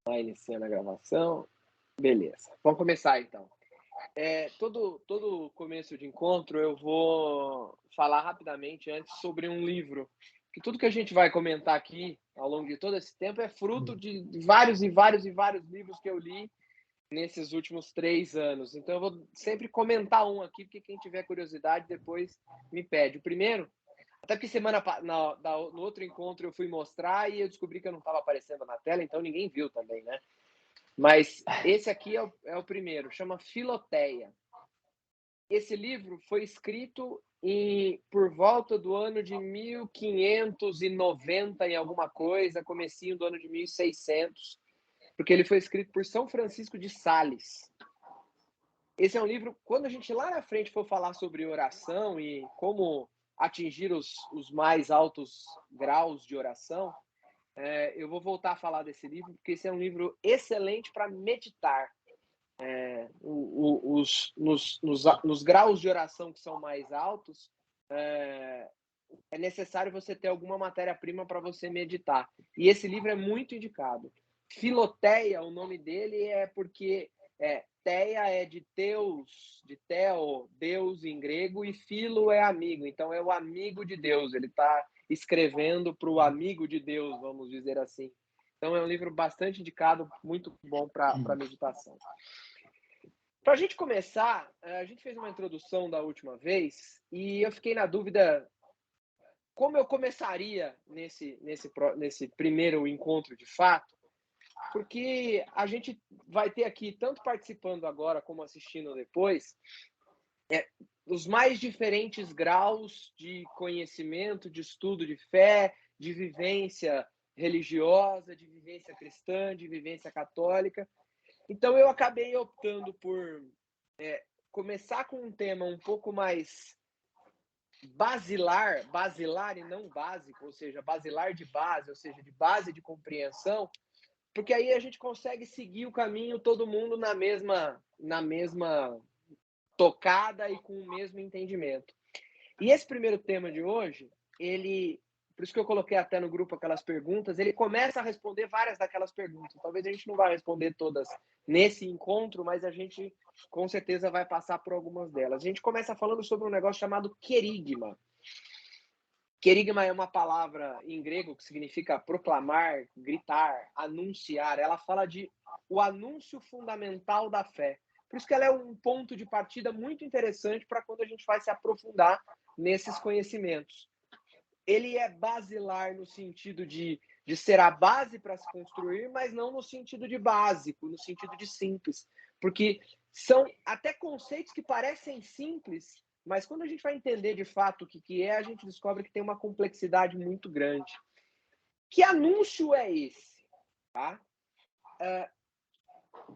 Tá iniciando a gravação. Beleza. Vamos começar então. Todo começo de encontro eu vou falar rapidamente antes sobre um livro, que tudo que a gente vai comentar aqui ao longo de todo esse tempo é fruto de vários e vários e vários livros que eu li nesses últimos 3 anos. Então eu vou sempre comentar um aqui, porque quem tiver curiosidade depois me pede. O primeiro, até porque no outro encontro eu fui mostrar e eu descobri que eu não estava aparecendo na tela, então ninguém viu também, né? Mas esse aqui é o primeiro, chama Filoteia. Esse livro foi escrito por volta do ano de 1590 e alguma coisa, comecinho do ano de 1600, porque ele foi escrito por São Francisco de Sales. Esse é um livro, quando a gente lá na frente for falar sobre oração e como atingir os mais altos graus de oração, eu vou voltar a falar desse livro, porque esse é um livro excelente para meditar. Nos graus de oração que são mais altos, é necessário você ter alguma matéria-prima para você meditar. E esse livro é muito indicado. Filoteia, o nome dele é porque teia é de Deus, de Theo, Deus em grego, e filo é amigo. Então é o amigo de Deus. Ele está escrevendo para o amigo de Deus, vamos dizer assim. Então é um livro bastante indicado, muito bom para meditação. Para a gente começar, a gente fez uma introdução da última vez e eu fiquei na dúvida como eu começaria nesse primeiro encontro de fato, porque a gente vai ter aqui, tanto participando agora como assistindo depois, os mais diferentes graus de conhecimento, de estudo de fé, de vivência religiosa, de vivência cristã, de vivência católica. Então eu acabei optando por começar com um tema um pouco mais basilar e não básico, ou seja, basilar de base, ou seja, de base de compreensão, porque aí a gente consegue seguir o caminho todo mundo na mesma tocada e com o mesmo entendimento. E esse primeiro tema de hoje, por isso que eu coloquei até no grupo aquelas perguntas, ele começa a responder várias daquelas perguntas. Talvez a gente não vai responder todas nesse encontro, mas a gente com certeza vai passar por algumas delas. A gente começa falando sobre um negócio chamado querigma. Querigma é uma palavra em grego que significa proclamar, gritar, anunciar. Ela fala de o anúncio fundamental da fé. Por isso que ela é um ponto de partida muito interessante para quando a gente vai se aprofundar nesses conhecimentos. Ele é basilar no sentido de ser a base para se construir, mas não no sentido de básico, no sentido de simples. Porque são até conceitos que parecem simples, mas quando a gente vai entender de fato o que é, a gente descobre que tem uma complexidade muito grande. Que anúncio é esse? Tá?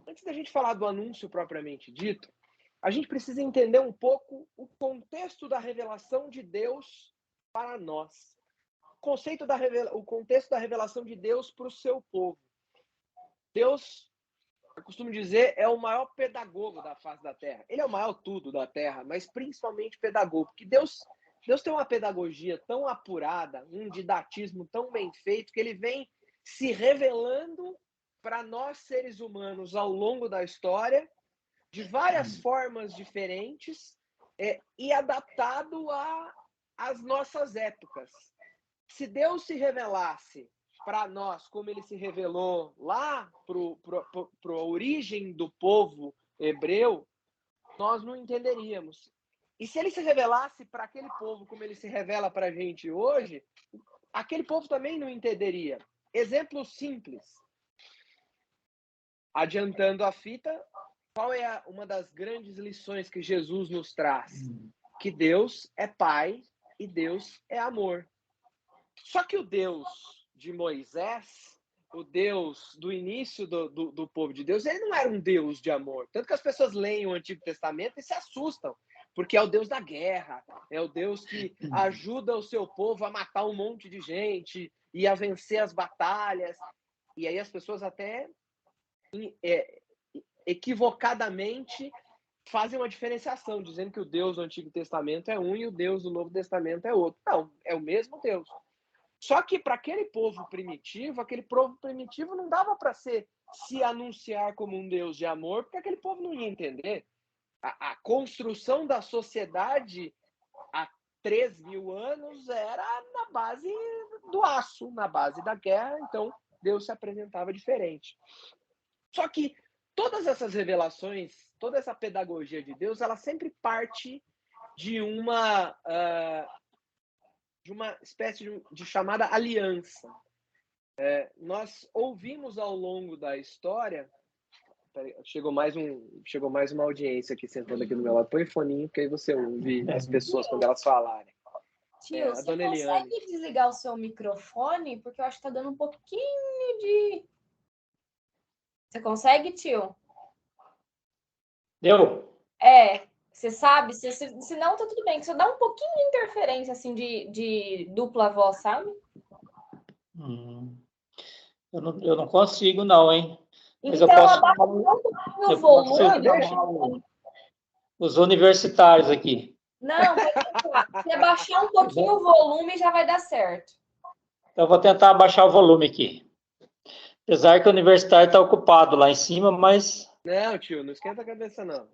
Antes da gente falar do anúncio propriamente dito, a gente precisa entender um pouco o contexto da revelação de Deus para nós. O contexto da revelação de Deus para o seu povo. Deus, eu costumo dizer, é o maior pedagogo da face da Terra. Ele é o maior tudo da Terra, mas principalmente pedagogo, porque Deus tem uma pedagogia tão apurada, um didatismo tão bem feito, que ele vem se revelando para nós seres humanos ao longo da história, de várias formas diferentes, e adaptado às nossas épocas. Se Deus se revelasse para nós como ele se revelou lá para a origem do povo hebreu, nós não entenderíamos. E se ele se revelasse para aquele povo como ele se revela para a gente hoje, aquele povo também não entenderia. Exemplo simples. Adiantando a fita, qual é uma das grandes lições que Jesus nos traz? Que Deus é Pai e Deus é amor. Só que o Deus de Moisés, o Deus do início do povo de Deus, ele não era um Deus de amor. Tanto que as pessoas leem o Antigo Testamento e se assustam, porque é o Deus da guerra, é o Deus que ajuda o seu povo a matar um monte de gente e a vencer as batalhas. E aí as pessoas até equivocadamente fazem uma diferenciação, dizendo que o Deus do Antigo Testamento é um e o Deus do Novo Testamento é outro. Não, é o mesmo Deus. Só que para aquele povo primitivo não dava para se anunciar como um Deus de amor, porque aquele povo não ia entender. A construção da sociedade há 3.000 anos era na base do aço, na base da guerra, então Deus se apresentava diferente. Só que todas essas revelações, toda essa pedagogia de Deus, ela sempre parte de uma espécie de chamada aliança. Nós ouvimos ao longo da história. Chegou mais uma audiência aqui sentando aqui do meu lado. Põe foninho, porque aí você ouve as pessoas quando elas falarem. Tio, você consegue desligar o seu microfone? Porque eu acho que tá dando um pouquinho de... Você consegue, tio? Deu? Você sabe? Se não, tá tudo bem. Só dá um pouquinho de interferência, assim, de dupla voz, sabe? Eu não consigo, não, hein? Mas então, abaixa um pouquinho o volume. Os universitários aqui. Não, se abaixar um pouquinho o volume, já vai dar certo. Então, eu vou tentar abaixar o volume aqui. Apesar que o universitário está ocupado lá em cima, mas... Não, tio, não esquenta a cabeça, não.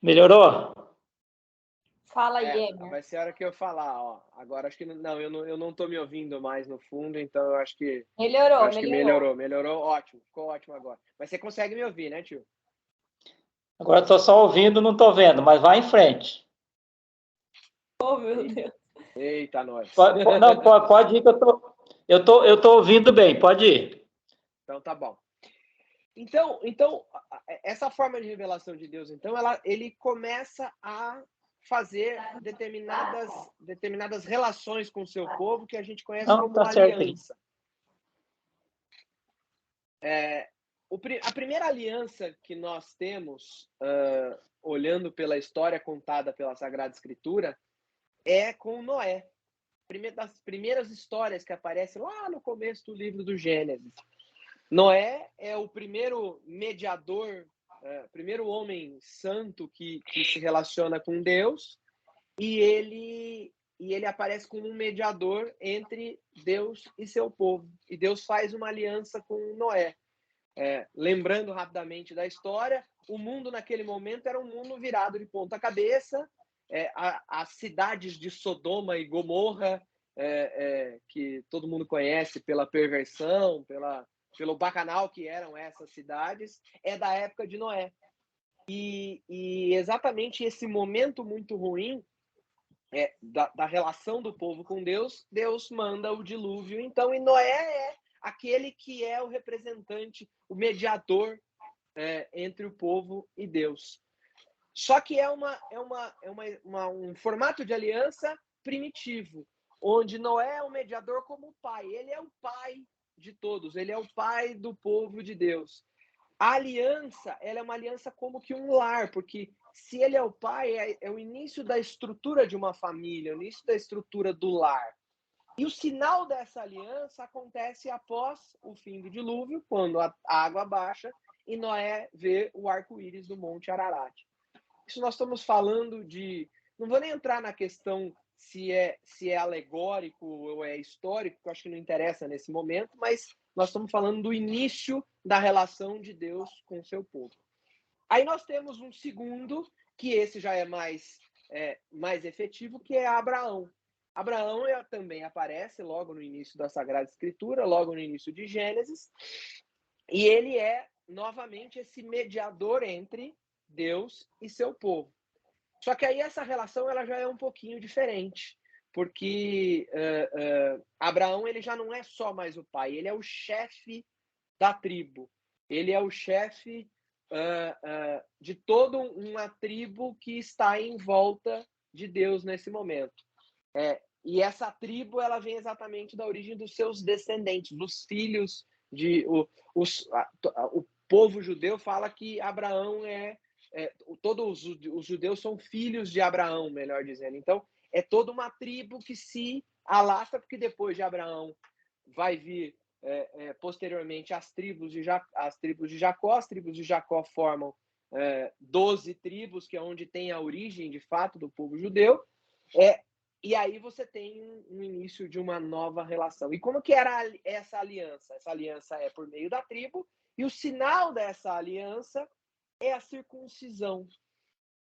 Melhorou? Fala aí, Emer. Vai ser a hora que eu falar, ó. Agora acho que não, eu não tô me ouvindo mais no fundo, então eu acho que... Melhorou, ótimo. Ficou ótimo agora. Mas você consegue me ouvir, né, tio? Agora eu tô só ouvindo, não tô vendo, mas vai em frente. Oh, meu Deus. Eita, nós. Não, pode ir que eu tô ouvindo bem, pode ir. Então tá bom. Então, essa forma de revelação de Deus, então, ele começa a fazer determinadas relações com o seu povo que a gente conhece como aliança. A primeira aliança que nós temos, olhando pela história contada pela Sagrada Escritura, é com Noé. Das primeiras histórias que aparecem lá no começo do livro do Gênesis. Noé é o primeiro mediador, primeiro homem santo que se relaciona com Deus, e ele aparece como um mediador entre Deus e seu povo. E Deus faz uma aliança com Noé. Lembrando rapidamente da história, o mundo naquele momento era um mundo virado de ponta cabeça. As cidades de Sodoma e Gomorra, que todo mundo conhece pela perversão, pelo bacanal que eram essas cidades, é da época de Noé. E exatamente esse momento muito ruim da relação do povo com Deus, Deus manda o dilúvio. Então, e Noé é aquele que é o representante, o mediador entre o povo e Deus. Só que é um formato de aliança primitivo, onde Noé é o mediador como pai. Ele é o pai de todos, ele é o pai do povo de Deus. A aliança, ela é uma aliança como que um lar, porque se ele é o pai, é o início da estrutura de uma família, o início da estrutura do lar. E o sinal dessa aliança acontece após o fim do dilúvio, quando a água baixa e Noé vê o arco-íris do Monte Ararat. Isso nós estamos falando de... Não vou nem entrar na questão se é alegórico ou é histórico, que eu acho que não interessa nesse momento, mas nós estamos falando do início da relação de Deus com o seu povo. Aí nós temos um segundo, que esse já é mais efetivo, que é Abraão. Abraão também aparece logo no início da Sagrada Escritura, logo no início de Gênesis, e ele é, novamente, esse mediador entre Deus e seu povo. Só que aí essa relação ela já é um pouquinho diferente, porque Abraão ele já não é só mais o pai, ele é o chefe da tribo, ele é o chefe de toda uma tribo que está em volta de Deus nesse momento. E essa tribo ela vem exatamente da origem dos seus descendentes, dos filhos de... O povo judeu fala que Abraão todos os judeus são filhos de Abraão, melhor dizendo. Então, é toda uma tribo que se alastra, porque depois de Abraão vai vir posteriormente as tribos de Jacó. As tribos de Jacó formam 12 tribos, que é onde tem a origem, de fato, do povo judeu. E aí você tem um início de uma nova relação. E como que era essa aliança? Essa aliança é por meio da tribo, e o sinal dessa aliança é a circuncisão.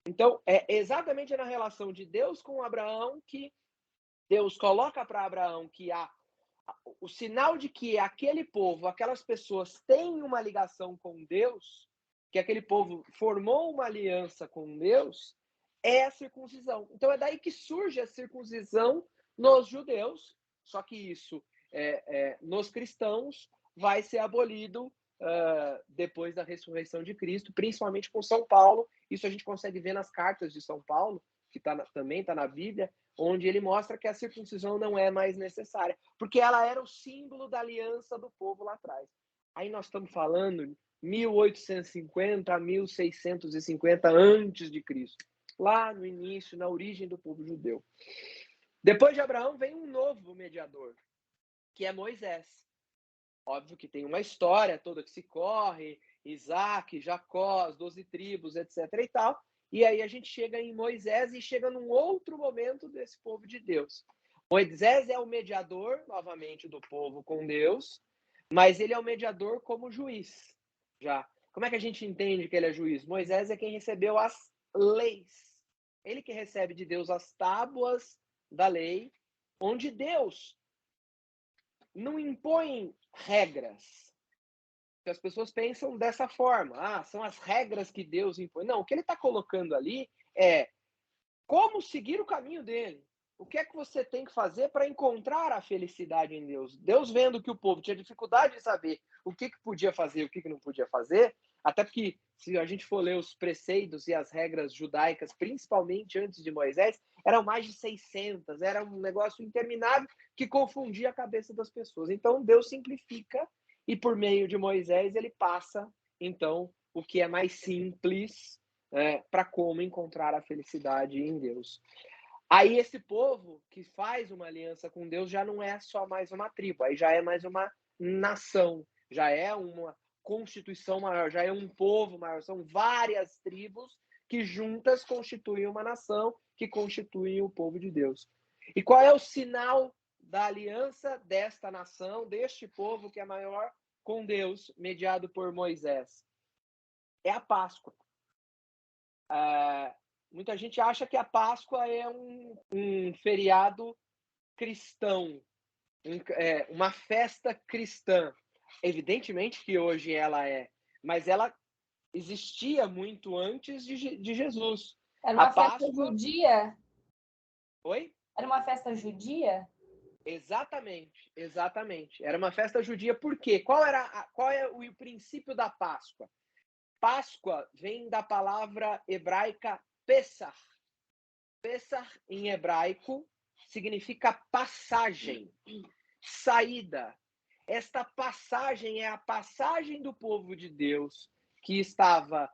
Então, é exatamente na relação de Deus com Abraão que Deus coloca para Abraão que o sinal de que aquele povo, aquelas pessoas têm uma ligação com Deus, que aquele povo formou uma aliança com Deus, é a circuncisão. Então é daí que surge a circuncisão nos judeus, só que isso nos cristãos vai ser abolido depois da ressurreição de Cristo, principalmente com São Paulo. Isso a gente consegue ver nas cartas de São Paulo, que também está na Bíblia, onde ele mostra que a circuncisão não é mais necessária, porque ela era o símbolo da aliança do povo lá atrás. Aí nós estamos falando 1850 a 1650 antes de Cristo, lá no início, na origem do povo judeu. Depois de Abraão vem um novo mediador, que é Moisés. Óbvio que tem uma história toda que se corre, Isaac, Jacó, as 12 tribos, etc. e tal. E aí a gente chega em Moisés e chega num outro momento desse povo de Deus. Moisés é o mediador, novamente, do povo com Deus, mas ele é o mediador como juiz. Já. Como é que a gente entende que ele é juiz? Moisés é quem recebeu as leis. Ele que recebe de Deus as tábuas da lei, onde Deus não impõe regras. As pessoas pensam dessa forma. São as regras que Deus impõe. Não, o que ele está colocando ali é como seguir o caminho dele. O que é que você tem que fazer para encontrar a felicidade em Deus? Deus vendo que o povo tinha dificuldade de saber o que podia fazer e o que não podia fazer, até porque se a gente for ler os preceitos e as regras judaicas, principalmente antes de Moisés, eram mais de 600, era um negócio interminável que confundia a cabeça das pessoas. Então Deus simplifica e por meio de Moisés ele passa, então, o que é mais simples para como encontrar a felicidade em Deus. Aí esse povo que faz uma aliança com Deus já não é só mais uma tribo, aí já é mais uma nação, já é uma constituição maior, já é um povo maior, são várias tribos que juntas constituem uma nação, que constituem o povo de Deus. E qual é o sinal da aliança desta nação, deste povo que é maior com Deus, mediado por Moisés? É a Páscoa. Muita gente acha que a Páscoa é um feriado cristão, uma festa cristã. Evidentemente que hoje ela é, mas ela existia muito antes de Jesus. Era uma festa judia? Oi? Era uma festa judia? Exatamente, exatamente. Era uma festa judia. Por quê? Qual é o princípio da Páscoa? Páscoa vem da palavra hebraica Pesach. Pesach, em hebraico, significa passagem, saída. Esta passagem é a passagem do povo de Deus que estava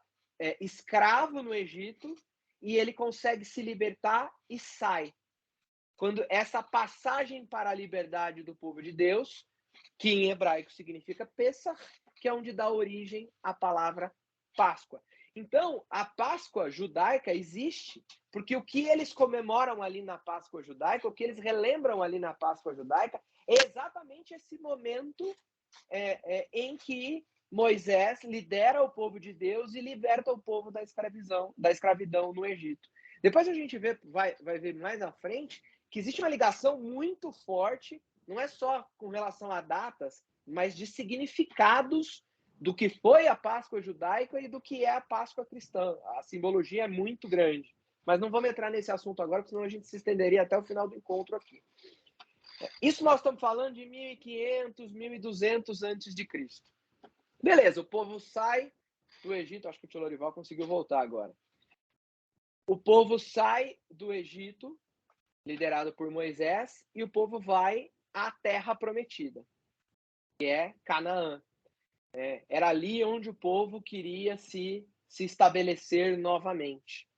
escravo no Egito e ele consegue se libertar e sai. Quando essa passagem para a liberdade do povo de Deus, que em hebraico significa Pesach, que é onde dá origem à palavra Páscoa. Então, a Páscoa judaica existe porque o que eles comemoram ali na Páscoa judaica, o que eles relembram ali na Páscoa judaica, é exatamente esse momento em que Moisés lidera o povo de Deus e liberta o povo da escravidão no Egito. Depois a gente vai ver mais à frente que existe uma ligação muito forte, não é só com relação a datas, mas de significados do que foi a Páscoa judaica e do que é a Páscoa cristã. A simbologia é muito grande. Mas não vamos entrar nesse assunto agora, porque senão a gente se estenderia até o final do encontro aqui. Isso nós estamos falando de 1500, 1200 antes de Cristo. Beleza, o povo sai do Egito, acho que o tio Lorival conseguiu voltar agora. O povo sai do Egito, liderado por Moisés, e o povo vai à terra prometida, que é Canaã. Era ali onde o povo queria se estabelecer novamente.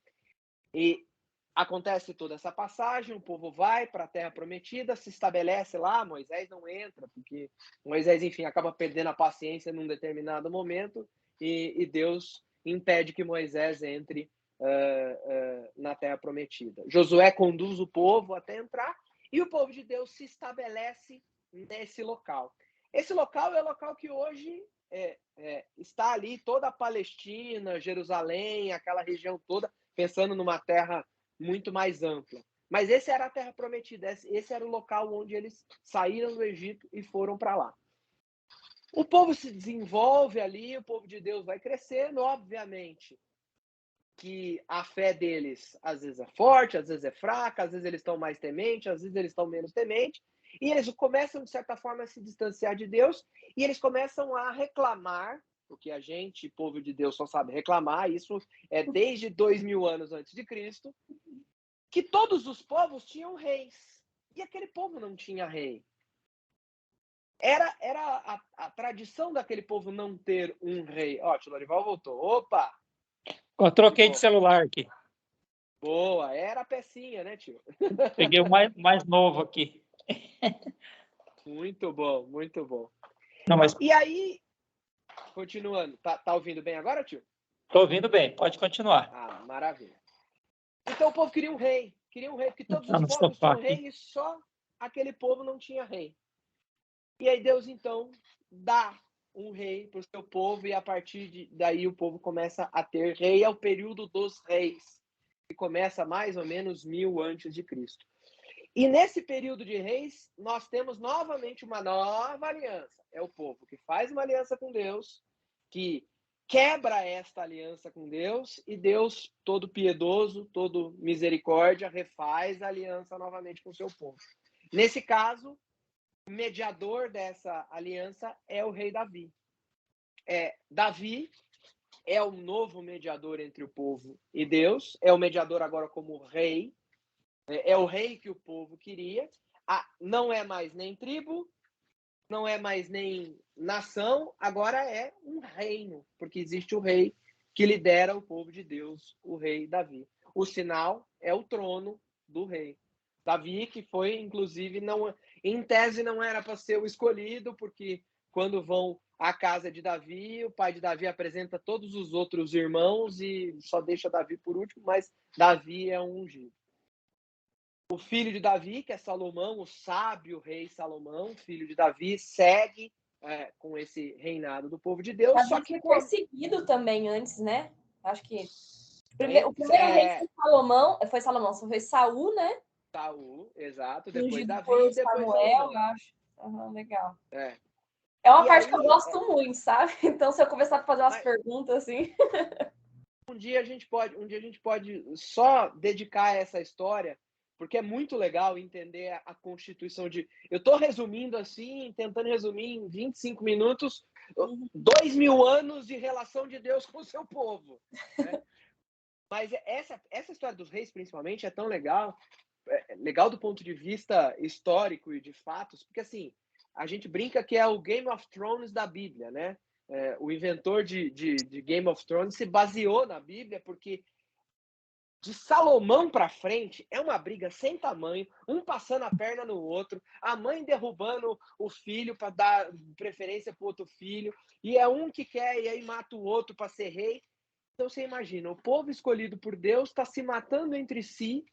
E acontece toda essa passagem, o povo vai para a terra prometida, se estabelece lá, Moisés não entra, porque Moisés, enfim, acaba perdendo a paciência num determinado momento e Deus impede que Moisés entre na Terra Prometida. Josué conduz o povo até entrar e o povo de Deus se estabelece nesse local. Esse local é o local que hoje está ali toda a Palestina, Jerusalém, aquela região toda, pensando numa terra muito mais ampla. Mas esse era a Terra Prometida, esse era o local onde eles saíram do Egito e foram para lá. O povo se desenvolve ali, o povo de Deus vai crescendo, obviamente que a fé deles às vezes é forte, às vezes é fraca, às vezes eles estão mais tementes, às vezes eles estão menos tementes, e eles começam, de certa forma, a se distanciar de Deus, e eles começam a reclamar, porque a gente, povo de Deus, só sabe reclamar, isso é desde 2000 anos antes de Cristo, que todos os povos tinham reis, e aquele povo não tinha rei. Era a tradição daquele povo não ter um rei. Ó, tio Lorival voltou. Opa! Eu troquei de celular aqui. Boa, era a pecinha, né, tio? Peguei o mais novo aqui. Muito bom, muito bom. Não, mas E aí, continuando, tá ouvindo bem agora, tio? estou ouvindo bem, pode continuar. Ah, maravilha. Então o povo queria um rei, porque todos os no povos sofá tinham aqui. rei e só aquele povo não tinha rei. E aí Deus, então, dá um rei para o seu povo e a partir daí o povo começa a ter rei. É o período dos reis, que começa mais ou menos 1000 antes de Cristo. E nesse período de reis, nós temos novamente uma nova aliança. É o povo que faz uma aliança com Deus, que quebra esta aliança com Deus, e Deus, todo piedoso, todo misericórdia, refaz a aliança novamente com o seu povo. Nesse caso, o mediador dessa aliança é o rei Davi. Davi é o novo mediador entre o povo e Deus, é o mediador agora como rei, é o rei que o povo queria. Não é mais nem tribo, não é mais nem nação, agora é um reino, porque existe o rei que lidera o povo de Deus, o rei Davi. O sinal é o trono do rei. Davi, que foi, inclusive, em tese não era para ser o escolhido, porque quando vão à casa de Davi, o pai de Davi apresenta todos os outros irmãos e só deixa Davi por último, mas Davi é um ungido. O filho de Davi, que é Salomão, o sábio rei Salomão, filho de Davi, segue com esse reinado do povo de Deus. Davi Só que foi perseguido também antes, né? Acho que o primeiro rei foi Salomão, foi Saul, né? Saul, exato. Depois Ungido Davi por e depois Samuel, Salomão. eu acho. Legal. É uma parte que eu gosto muito, sabe? Então, se eu começar a fazer umas perguntas assim. Um dia a gente pode só dedicar essa história, porque é muito legal entender a constituição de. Eu estou resumindo assim, tentando resumir em 25 minutos, 2000 anos de relação de Deus com o seu povo. Né? Mas essa história dos reis, principalmente, é tão legal, legal do ponto de vista histórico e de fatos, porque assim, a gente brinca que é o Game of Thrones da Bíblia, né? O inventor de Game of Thrones se baseou na Bíblia, porque de Salomão para frente é uma briga sem tamanho, um passando a perna no outro, a mãe derrubando o filho para dar preferência para o outro filho, e é um que quer e aí mata o outro para ser rei. Então você imagina, o povo escolhido por Deus está se matando entre si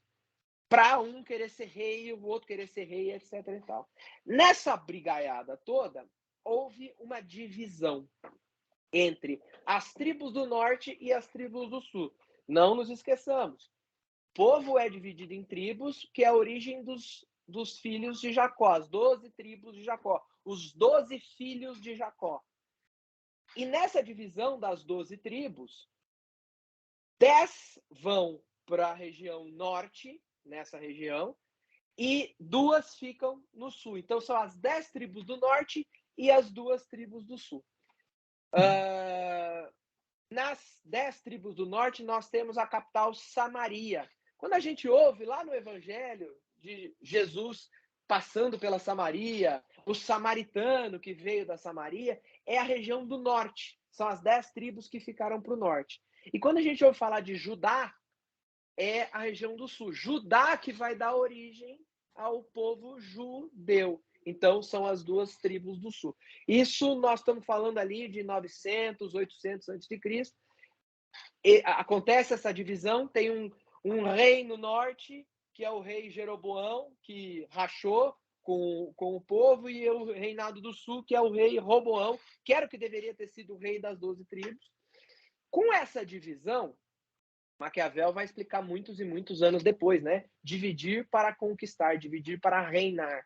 para um querer ser rei, o outro querer ser rei, etc. E tal. Nessa brigaiada toda, houve uma divisão entre as tribos do norte e as tribos do sul. Não nos esqueçamos. O povo é dividido em tribos, que é a origem dos filhos de Jacó, as 12 tribos de Jacó, os 12 filhos de Jacó. E nessa divisão das 12 tribos, 10 vão para a região norte, nessa região, e 2 ficam no sul. Então, são as 10 tribos do norte e as 2 tribos do sul. Nas 10 tribos do norte, nós temos a capital Samaria. Quando a gente ouve lá no Evangelho de Jesus passando pela Samaria, o samaritano que veio da Samaria, é a região do norte. São as 10 tribos que ficaram para o norte. E quando a gente ouve falar de Judá, é a região do sul. Judá que vai dar origem ao povo judeu. Então, são as 2 tribos do sul. Isso nós estamos falando ali de 900, 800 a.C. acontece essa divisão, tem um rei no norte, que é o rei Jeroboão, que rachou com o povo, e o reinado do sul, que é o rei Roboão, que era o que deveria ter sido o rei das 12 tribos. Com essa divisão, Maquiavel vai explicar muitos e muitos anos depois, né? Dividir para conquistar, dividir para reinar.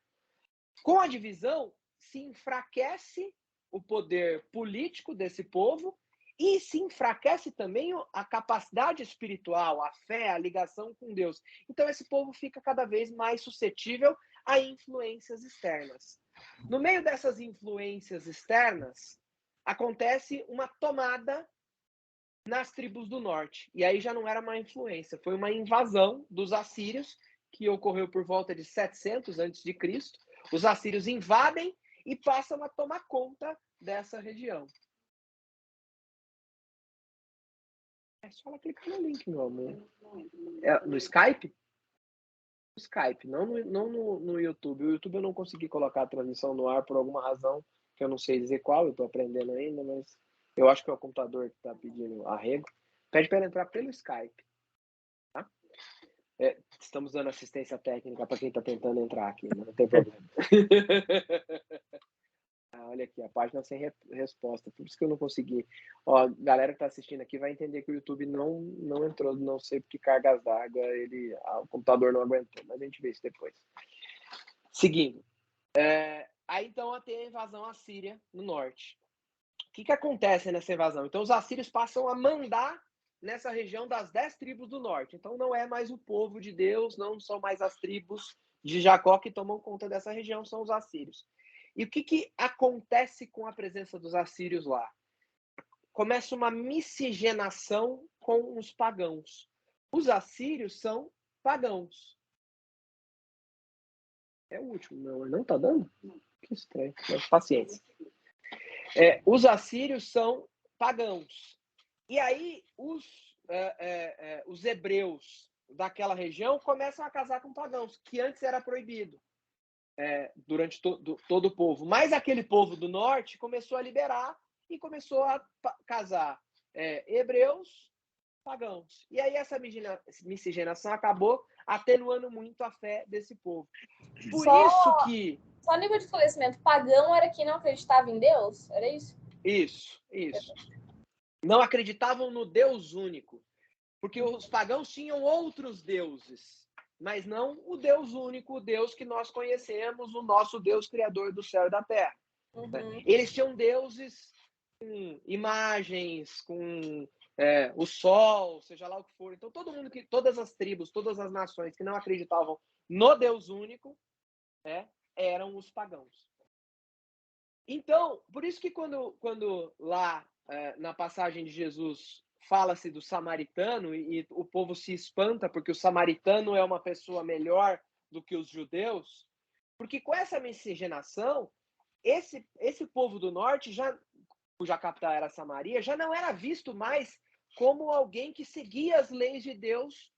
Com a divisão, se enfraquece o poder político desse povo e se enfraquece também a capacidade espiritual, a fé, a ligação com Deus. Então, esse povo fica cada vez mais suscetível a influências externas. No meio dessas influências externas, acontece uma tomada nas tribos do norte. E aí já não era uma influência, foi uma invasão dos assírios, que ocorreu por volta de 700 a.C. Os assírios invadem e passam a tomar conta dessa região. É só ela clicar no link, meu amor. No Skype? No Skype, não no YouTube. O YouTube eu não consegui colocar a transmissão no ar por alguma razão, que eu não sei dizer qual, eu estou aprendendo ainda, mas eu acho que é o computador que está pedindo arrego. Pede para ela entrar pelo Skype. Tá? Estamos dando assistência técnica para quem está tentando entrar aqui, não tem problema. Olha aqui, a página sem resposta, por isso que eu não consegui. Ó, galera que está assistindo aqui vai entender que o YouTube não entrou, não sei por que cargas d'água, o computador não aguentou, mas a gente vê isso depois. Seguindo. Aí então tem a invasão assíria no norte. O que acontece nessa invasão? Então os assírios passam a mandar nessa região das 10 tribos do norte. Então não é mais o povo de Deus, não são mais as tribos de Jacó que tomam conta dessa região, são os assírios. E o que acontece com a presença dos assírios lá? Começa uma miscigenação com os pagãos. Os assírios são pagãos. É o último, não tá dando? Que estranho, mas paciência. Os assírios são pagãos. E aí os hebreus daquela região começam a casar com pagãos, que antes era proibido. Durante todo o povo. Mas aquele povo do norte começou a liberar e começou a casar hebreus, pagãos. E aí essa miscigenação acabou atenuando muito a fé desse povo. Por isso que... Só nível de esclarecimento, pagão era quem não acreditava em Deus? Era isso? Isso. Não acreditavam no Deus único. Porque os pagãos tinham outros deuses. Mas não o Deus único, o Deus que nós conhecemos, o nosso Deus criador do céu e da terra. Uhum. Eles tinham deuses com imagens, com o sol, seja lá o que for. Então todas as tribos, todas as nações que não acreditavam no Deus único, eram os pagãos. Então, por isso que quando lá na passagem de Jesus fala-se do samaritano e o povo se espanta porque o samaritano é uma pessoa melhor do que os judeus, porque com essa miscigenação, esse povo do norte, cuja capital era Samaria, já não era visto mais como alguém que seguia as leis de Deus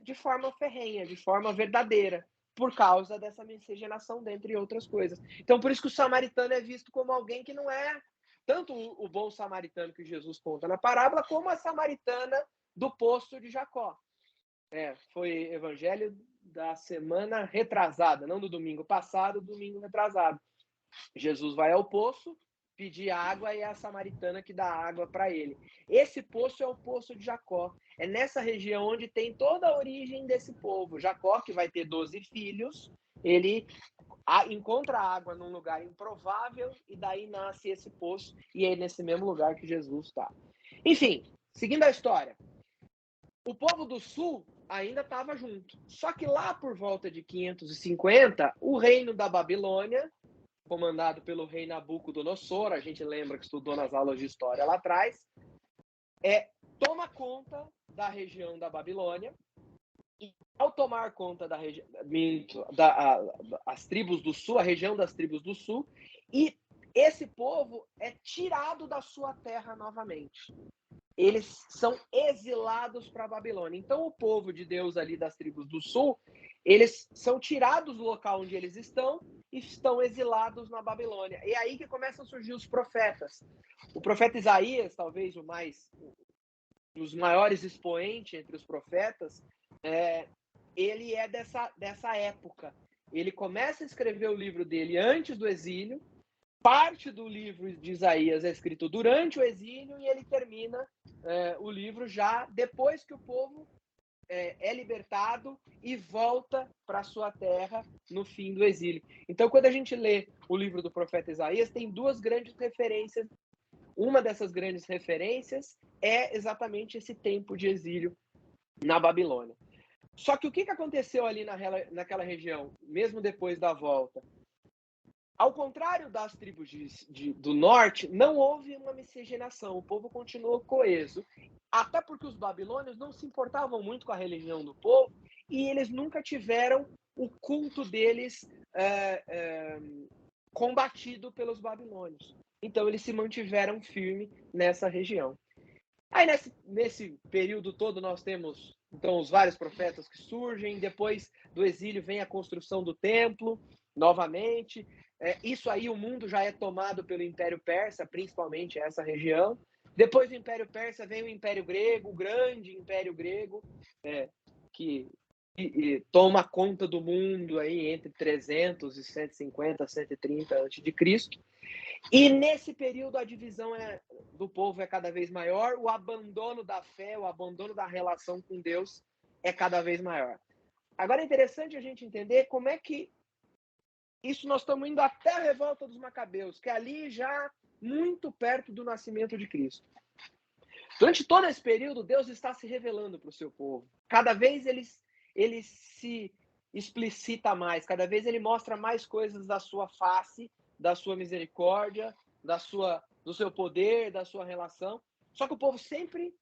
de forma ferrenha, de forma verdadeira, por causa dessa miscigenação, dentre outras coisas. Então, por isso que o samaritano é visto como alguém que não é tanto o bom samaritano que Jesus conta na parábola, como a samaritana do poço de Jacó. Foi evangelho da semana retrasada, não do domingo passado, domingo retrasado. Jesus vai ao poço pedir água e é a samaritana que dá água para ele. Esse poço é o poço de Jacó. É nessa região onde tem toda a origem desse povo. Jacó, que vai ter 12 filhos, ele encontra água num lugar improvável e daí nasce esse poço e é nesse mesmo lugar que Jesus está. Enfim, seguindo a história, o povo do sul ainda estava junto. Só que lá por volta de 550, o reino da Babilônia, comandado pelo rei Nabucodonosor, a gente lembra que estudou nas aulas de história lá atrás, toma conta da região da Babilônia. E ao tomar conta as tribos do sul, a região das tribos do sul, e esse povo é tirado da sua terra novamente. Eles são exilados para a Babilônia. Então o povo de Deus ali das tribos do sul, eles são tirados do local onde eles estão e estão exilados na Babilônia. E é aí que começam a surgir os profetas. O profeta Isaías, talvez o mais dos maiores expoentes entre os profetas, ele é dessa época. Ele começa a escrever o livro dele antes do exílio, parte do livro de Isaías é escrito durante o exílio, e ele termina o livro já depois que o povo é libertado e volta para sua terra no fim do exílio. Então, quando a gente lê o livro do profeta Isaías, tem duas grandes referências. Uma dessas grandes referências é exatamente esse tempo de exílio na Babilônia. Só que o que aconteceu ali naquela região, mesmo depois da volta? Ao contrário das tribos do norte, não houve uma miscigenação. O povo continuou coeso. Até porque os babilônios não se importavam muito com a religião do povo e eles nunca tiveram o culto deles combatido pelos babilônios. Então, eles se mantiveram firmes nessa região. Aí, nesse período todo, nós temos então os vários profetas que surgem. Depois do exílio vem a construção do templo, novamente. Isso aí, o mundo já é tomado pelo Império Persa, principalmente essa região. Depois do Império Persa vem o Império Grego, o grande Império Grego, que toma conta do mundo aí entre 300 e 150, 130 a.C. E nesse período a divisão do povo é cada vez maior, o abandono da fé, o abandono da relação com Deus é cada vez maior. Agora é interessante a gente entender como é que isso nós estamos indo até a revolta dos Macabeus, que é ali já muito perto do nascimento de Cristo. Durante todo esse período, Deus está se revelando para o seu povo. Cada vez ele se explicita mais, cada vez ele mostra mais coisas da sua face, da sua misericórdia, do seu poder, da sua relação. Só que o povo sempre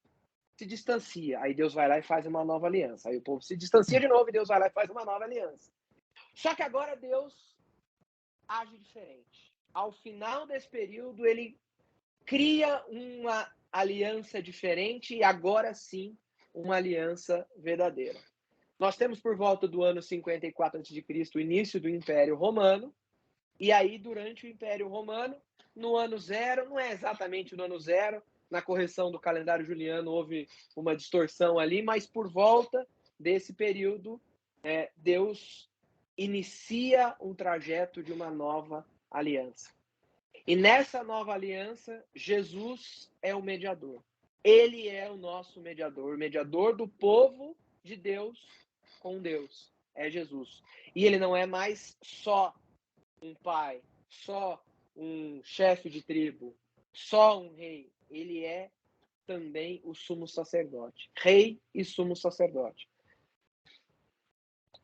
se distancia. Aí Deus vai lá e faz uma nova aliança. Aí o povo se distancia de novo e Deus vai lá e faz uma nova aliança. Só que agora Deus age diferente. Ao final desse período, ele cria uma aliança diferente e agora sim uma aliança verdadeira. Nós temos por volta do ano 54 a.C. o início do Império Romano, e aí durante o Império Romano, no ano zero, não é exatamente no ano zero, na correção do calendário juliano houve uma distorção ali, mas por volta desse período, Deus inicia um trajeto de uma nova aliança. E nessa nova aliança, Jesus é o mediador. Ele é o nosso mediador, o mediador do povo de Deus com Deus. É Jesus. E ele não é mais só um pai, só um chefe de tribo, só um rei. Ele é também o sumo sacerdote. Rei e sumo sacerdote.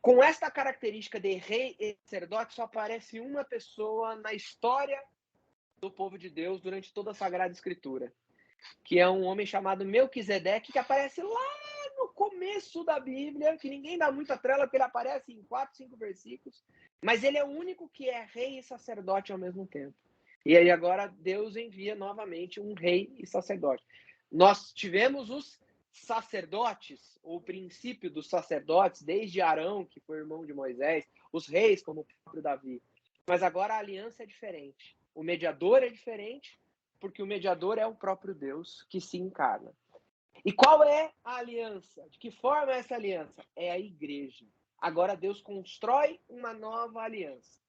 Com esta característica de rei e sacerdote, só aparece uma pessoa na história do povo de Deus durante toda a Sagrada Escritura, que é um homem chamado Melquisedeque, que aparece lá no começo da Bíblia, que ninguém dá muita trela, porque ele aparece em 4, 5 versículos, mas ele é o único que é rei e sacerdote ao mesmo tempo. E aí agora Deus envia novamente um rei e sacerdote. Nós tivemos os sacerdotes, o princípio dos sacerdotes, desde Arão, que foi irmão de Moisés, os reis, como o próprio Davi. Mas agora a aliança é diferente. O mediador é diferente, porque o mediador é o próprio Deus que se encarna. E qual é a aliança? De que forma é essa aliança? É a igreja. Agora Deus constrói uma nova aliança.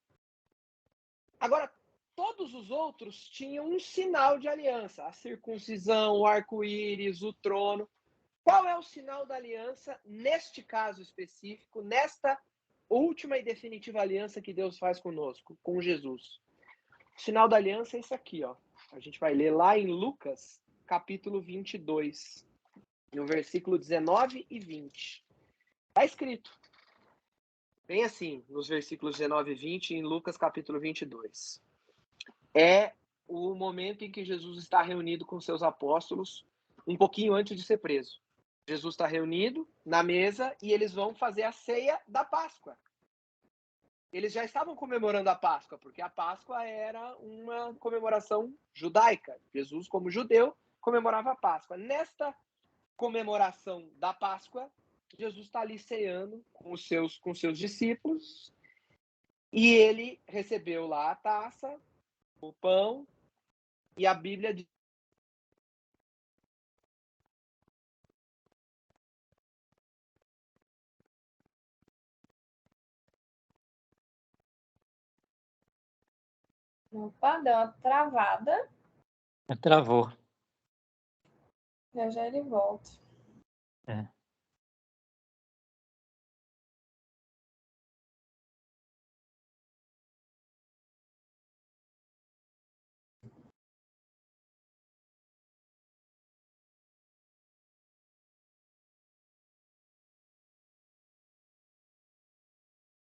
Agora, todos os outros tinham um sinal de aliança. A circuncisão, o arco-íris, o trono. Qual é o sinal da aliança neste caso específico, nesta última e definitiva aliança que Deus faz conosco, com Jesus? O sinal da aliança é isso aqui, ó. A gente vai ler lá em Lucas, capítulo 22, no versículo 19 e 20. Está escrito. Bem assim, nos versículos 19 e 20, em Lucas, capítulo 22. É o momento em que Jesus está reunido com seus apóstolos, um pouquinho antes de ser preso. Jesus está reunido na mesa e eles vão fazer a ceia da Páscoa. Eles já estavam comemorando a Páscoa, porque a Páscoa era uma comemoração judaica. Jesus, como judeu, comemorava a Páscoa. Nesta comemoração da Páscoa, Jesus está ali ceando com seus discípulos, e ele recebeu lá a taça, o pão, e a Bíblia diz Opa, deu uma travada. Travou. Já já ele volta. É.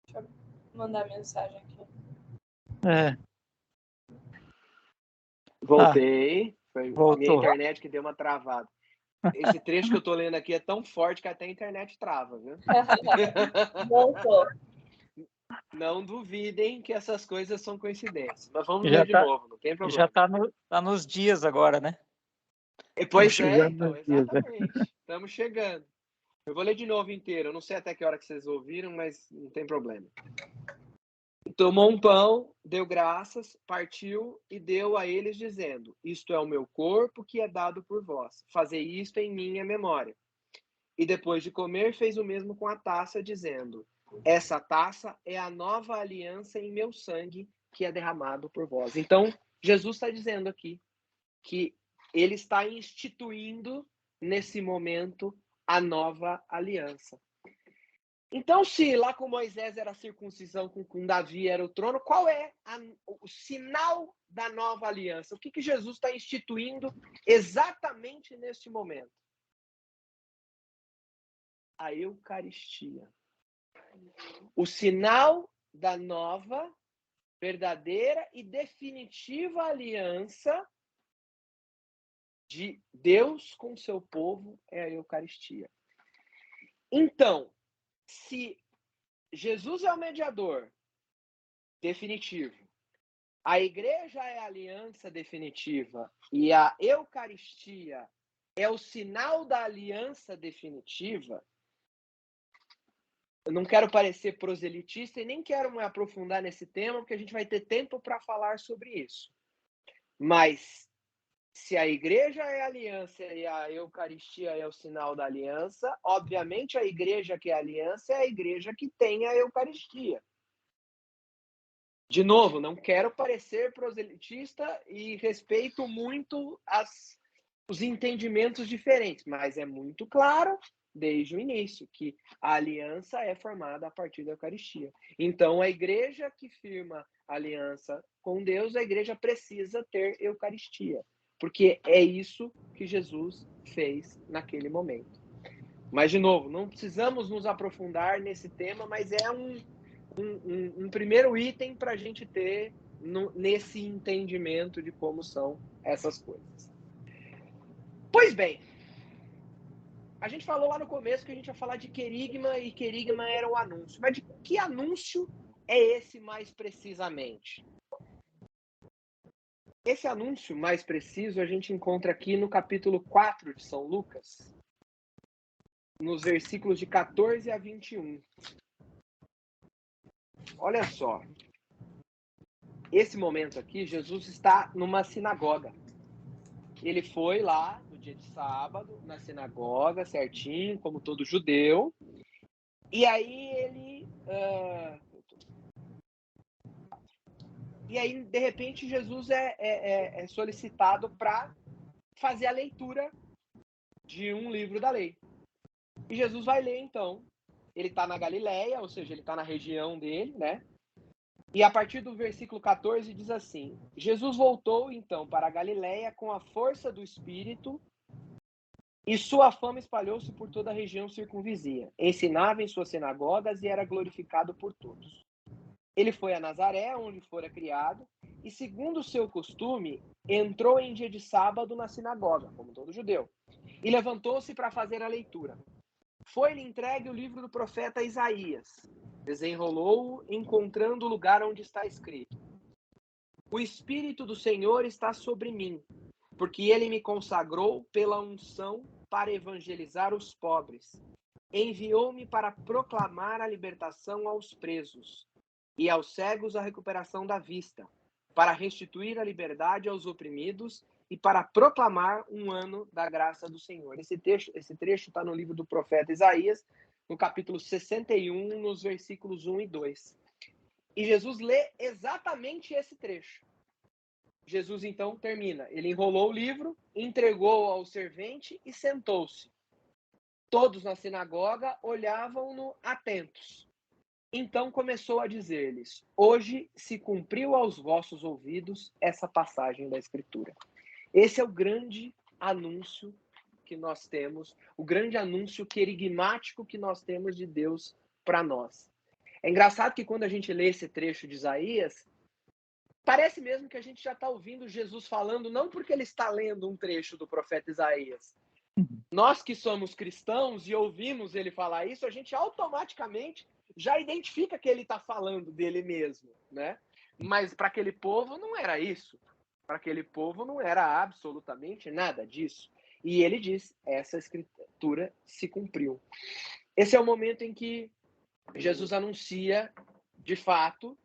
Deixa eu mandar mensagem aqui. É. Voltei. Foi voltou. minha internet que deu uma travada. Esse trecho que eu tô lendo aqui é tão forte que até a internet trava, viu? Voltou. Não duvidem que essas coisas são coincidências. Mas vamos Já ler de tá- novo, não tem problema. Já tá nos dias agora, né? Pois Estamos é, chegando então, nos dias, né? exatamente. Estamos chegando. Eu vou ler de novo inteiro. Eu não sei até que hora que vocês ouviram, mas não tem problema. Tomou um pão, deu graças, partiu e deu a eles, dizendo: Isto é o meu corpo que é dado por vós. Fazei isto em minha memória. E depois de comer, fez o mesmo com a taça, dizendo: Essa taça é a nova aliança em meu sangue, que é derramado por vós. Então, Jesus está dizendo aqui que ele está instituindo, nesse momento, a nova aliança. Então, se lá com Moisés era a circuncisão, com Davi era o trono, qual é o sinal da nova aliança? O que Jesus está instituindo exatamente neste momento? A Eucaristia. O sinal da nova, verdadeira e definitiva aliança de Deus com seu povo é a Eucaristia. Então, se Jesus é o mediador definitivo, a igreja é a aliança definitiva e a Eucaristia é o sinal da aliança definitiva, eu não quero parecer proselitista e nem quero me aprofundar nesse tema, porque a gente vai ter tempo para falar sobre isso. Mas se a igreja é a aliança e a Eucaristia é o sinal da aliança, obviamente a igreja que é a aliança é a igreja que tem a Eucaristia. De novo, não quero parecer proselitista e respeito muito os entendimentos diferentes, mas é muito claro desde o início que a aliança é formada a partir da Eucaristia. Então, a igreja que firma aliança com Deus, a igreja precisa ter Eucaristia, porque é isso que Jesus fez naquele momento. Mas, de novo, não precisamos nos aprofundar nesse tema, mas é um primeiro item para a gente ter nesse entendimento de como são essas coisas. Pois bem, a gente falou lá no começo que a gente ia falar de querigma e querigma era o anúncio. Mas de que anúncio é esse mais precisamente? Esse anúncio mais preciso a gente encontra aqui no capítulo 4 de São Lucas, nos versículos de 14 a 21. Olha só. Esse momento aqui, Jesus está numa sinagoga. Ele foi lá no dia de sábado, na sinagoga, certinho, como todo judeu. E aí ele... E aí, de repente, Jesus é solicitado para fazer a leitura de um livro da lei. E Jesus vai ler, então. Ele está na Galileia, ou seja, ele está na região dele, né? E a partir do versículo 14 diz assim: Jesus voltou, então, para a Galileia com a força do Espírito, e sua fama espalhou-se por toda a região circunvizinha. Ensinava em suas sinagogas e era glorificado por todos. Ele foi a Nazaré, onde fora criado, e, segundo o seu costume, entrou em dia de sábado na sinagoga, como todo judeu, e levantou-se para fazer a leitura. Foi-lhe entregue o livro do profeta Isaías. Desenrolou-o, encontrando o lugar onde está escrito: O Espírito do Senhor está sobre mim, porque ele me consagrou pela unção para evangelizar os pobres. Enviou-me para proclamar a libertação aos presos e aos cegos a recuperação da vista, para restituir a liberdade aos oprimidos e para proclamar um ano da graça do Senhor. Esse trecho está no livro do profeta Isaías, no capítulo 61, nos versículos 1 e 2. E Jesus lê exatamente esse trecho. Jesus então termina. Ele enrolou o livro, entregou ao servente e sentou-se. Todos na sinagoga olhavam-no atentos. Então começou a dizer-lhes: hoje se cumpriu aos vossos ouvidos essa passagem da Escritura. Esse é o grande anúncio que nós temos, o grande anúncio querigmático que nós temos de Deus para nós. É engraçado que quando a gente lê esse trecho de Isaías, parece mesmo que a gente já está ouvindo Jesus falando, não porque ele está lendo um trecho do profeta Isaías. Nós que somos cristãos e ouvimos ele falar isso, a gente automaticamente já identifica que ele está falando dele mesmo, né? Mas para aquele povo não era isso. Para aquele povo não era absolutamente nada disso. E ele diz, essa escritura se cumpriu. Esse é o momento em que Jesus anuncia, de fato,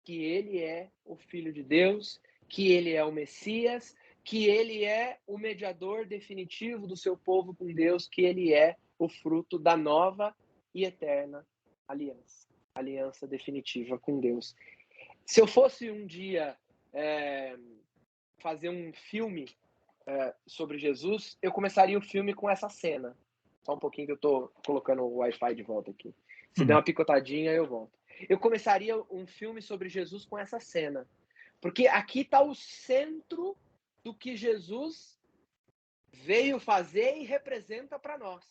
que ele é o Filho de Deus, que ele é o Messias, que ele é o mediador definitivo do seu povo com Deus, que ele é o fruto da nova e eterna aliança. Aliança definitiva com Deus. Se eu fosse um dia fazer um filme sobre Jesus, eu começaria o filme com essa cena. Só um pouquinho que eu tô colocando o Wi-Fi de volta aqui. Se der uma picotadinha, eu volto. Eu começaria um filme sobre Jesus com essa cena. Porque aqui está o centro do que Jesus veio fazer e representa para nós.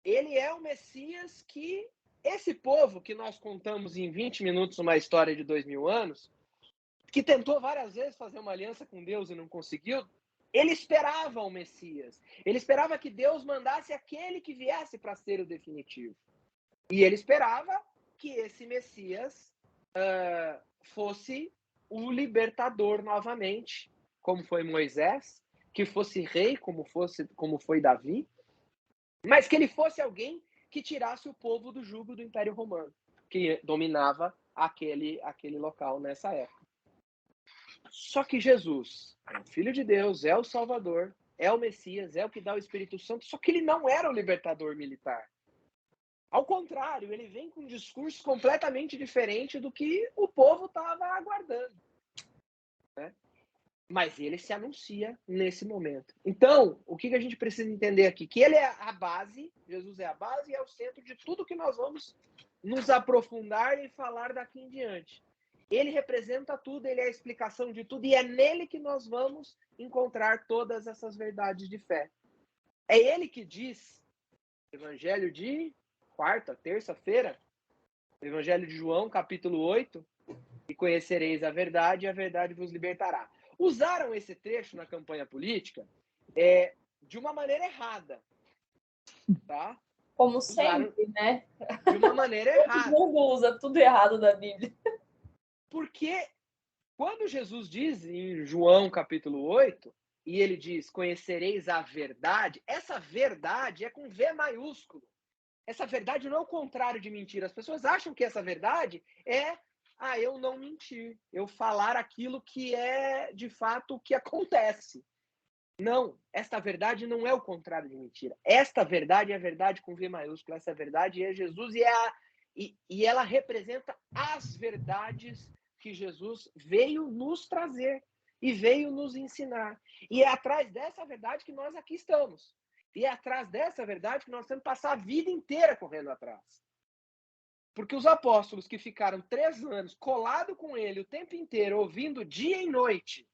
Ele é o Messias que esse povo que nós contamos em 20 minutos uma história de 2000 anos, que tentou várias vezes fazer uma aliança com Deus e não conseguiu, ele esperava o Messias. Ele esperava que Deus mandasse aquele que viesse para ser o definitivo. E ele esperava que esse Messias fosse o libertador novamente, como foi Moisés, que fosse rei, como foi Davi, mas que ele fosse alguém que tirasse o povo do jugo do Império Romano, que dominava aquele local nessa época. Só que Jesus é o Filho de Deus, é o Salvador, é o Messias, é o que dá o Espírito Santo, só que ele não era o libertador militar. Ao contrário, ele vem com um discurso completamente diferente do que o povo estava aguardando, né? Mas ele se anuncia nesse momento. Então, o que a gente precisa entender aqui? Que ele é a base, Jesus é a base e é o centro de tudo que nós vamos nos aprofundar e falar daqui em diante. Ele representa tudo, ele é a explicação de tudo e é nele que nós vamos encontrar todas essas verdades de fé. É ele que diz, Evangelho de terça-feira, Evangelho de João, capítulo 8, e conhecereis a verdade e a verdade vos libertará. Usaram esse trecho na campanha política de uma maneira errada, tá? Como sempre, né? De uma maneira errada. O Google usa tudo errado da Bíblia. Porque quando Jesus diz em João capítulo 8, e ele diz, conhecereis a verdade, essa verdade é com V maiúsculo. Essa verdade não é o contrário de mentir. As pessoas acham que essa verdade é eu não mentir, eu falar aquilo que é de fato o que acontece. Não, esta verdade não é o contrário de mentira. Esta verdade é a verdade com V maiúsculo. Essa verdade é Jesus e ela representa as verdades que Jesus veio nos trazer e veio nos ensinar. E é atrás dessa verdade que nós aqui estamos. E é atrás dessa verdade que nós temos que passar a vida inteira correndo atrás. Porque os apóstolos que ficaram 3 anos colados com ele o tempo inteiro, ouvindo dia e noite,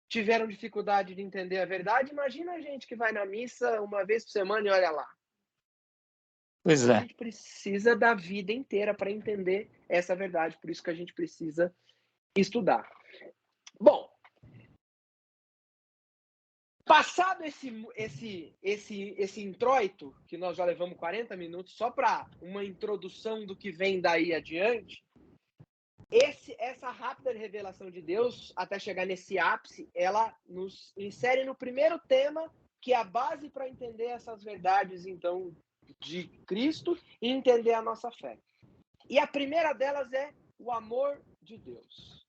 tiveram dificuldade de entender a verdade. Imagina a gente que vai na missa uma vez por semana e olha lá. Pois é. A gente precisa da vida inteira para entender essa verdade. Por isso que a gente precisa estudar. Bom, passado esse introito, que nós já levamos 40 minutos só para uma introdução do que vem daí adiante, essa rápida revelação de Deus, até chegar nesse ápice, ela nos insere no primeiro tema, que é a base para entender essas verdades, então, de Cristo e entender a nossa fé. E a primeira delas é o amor de Deus.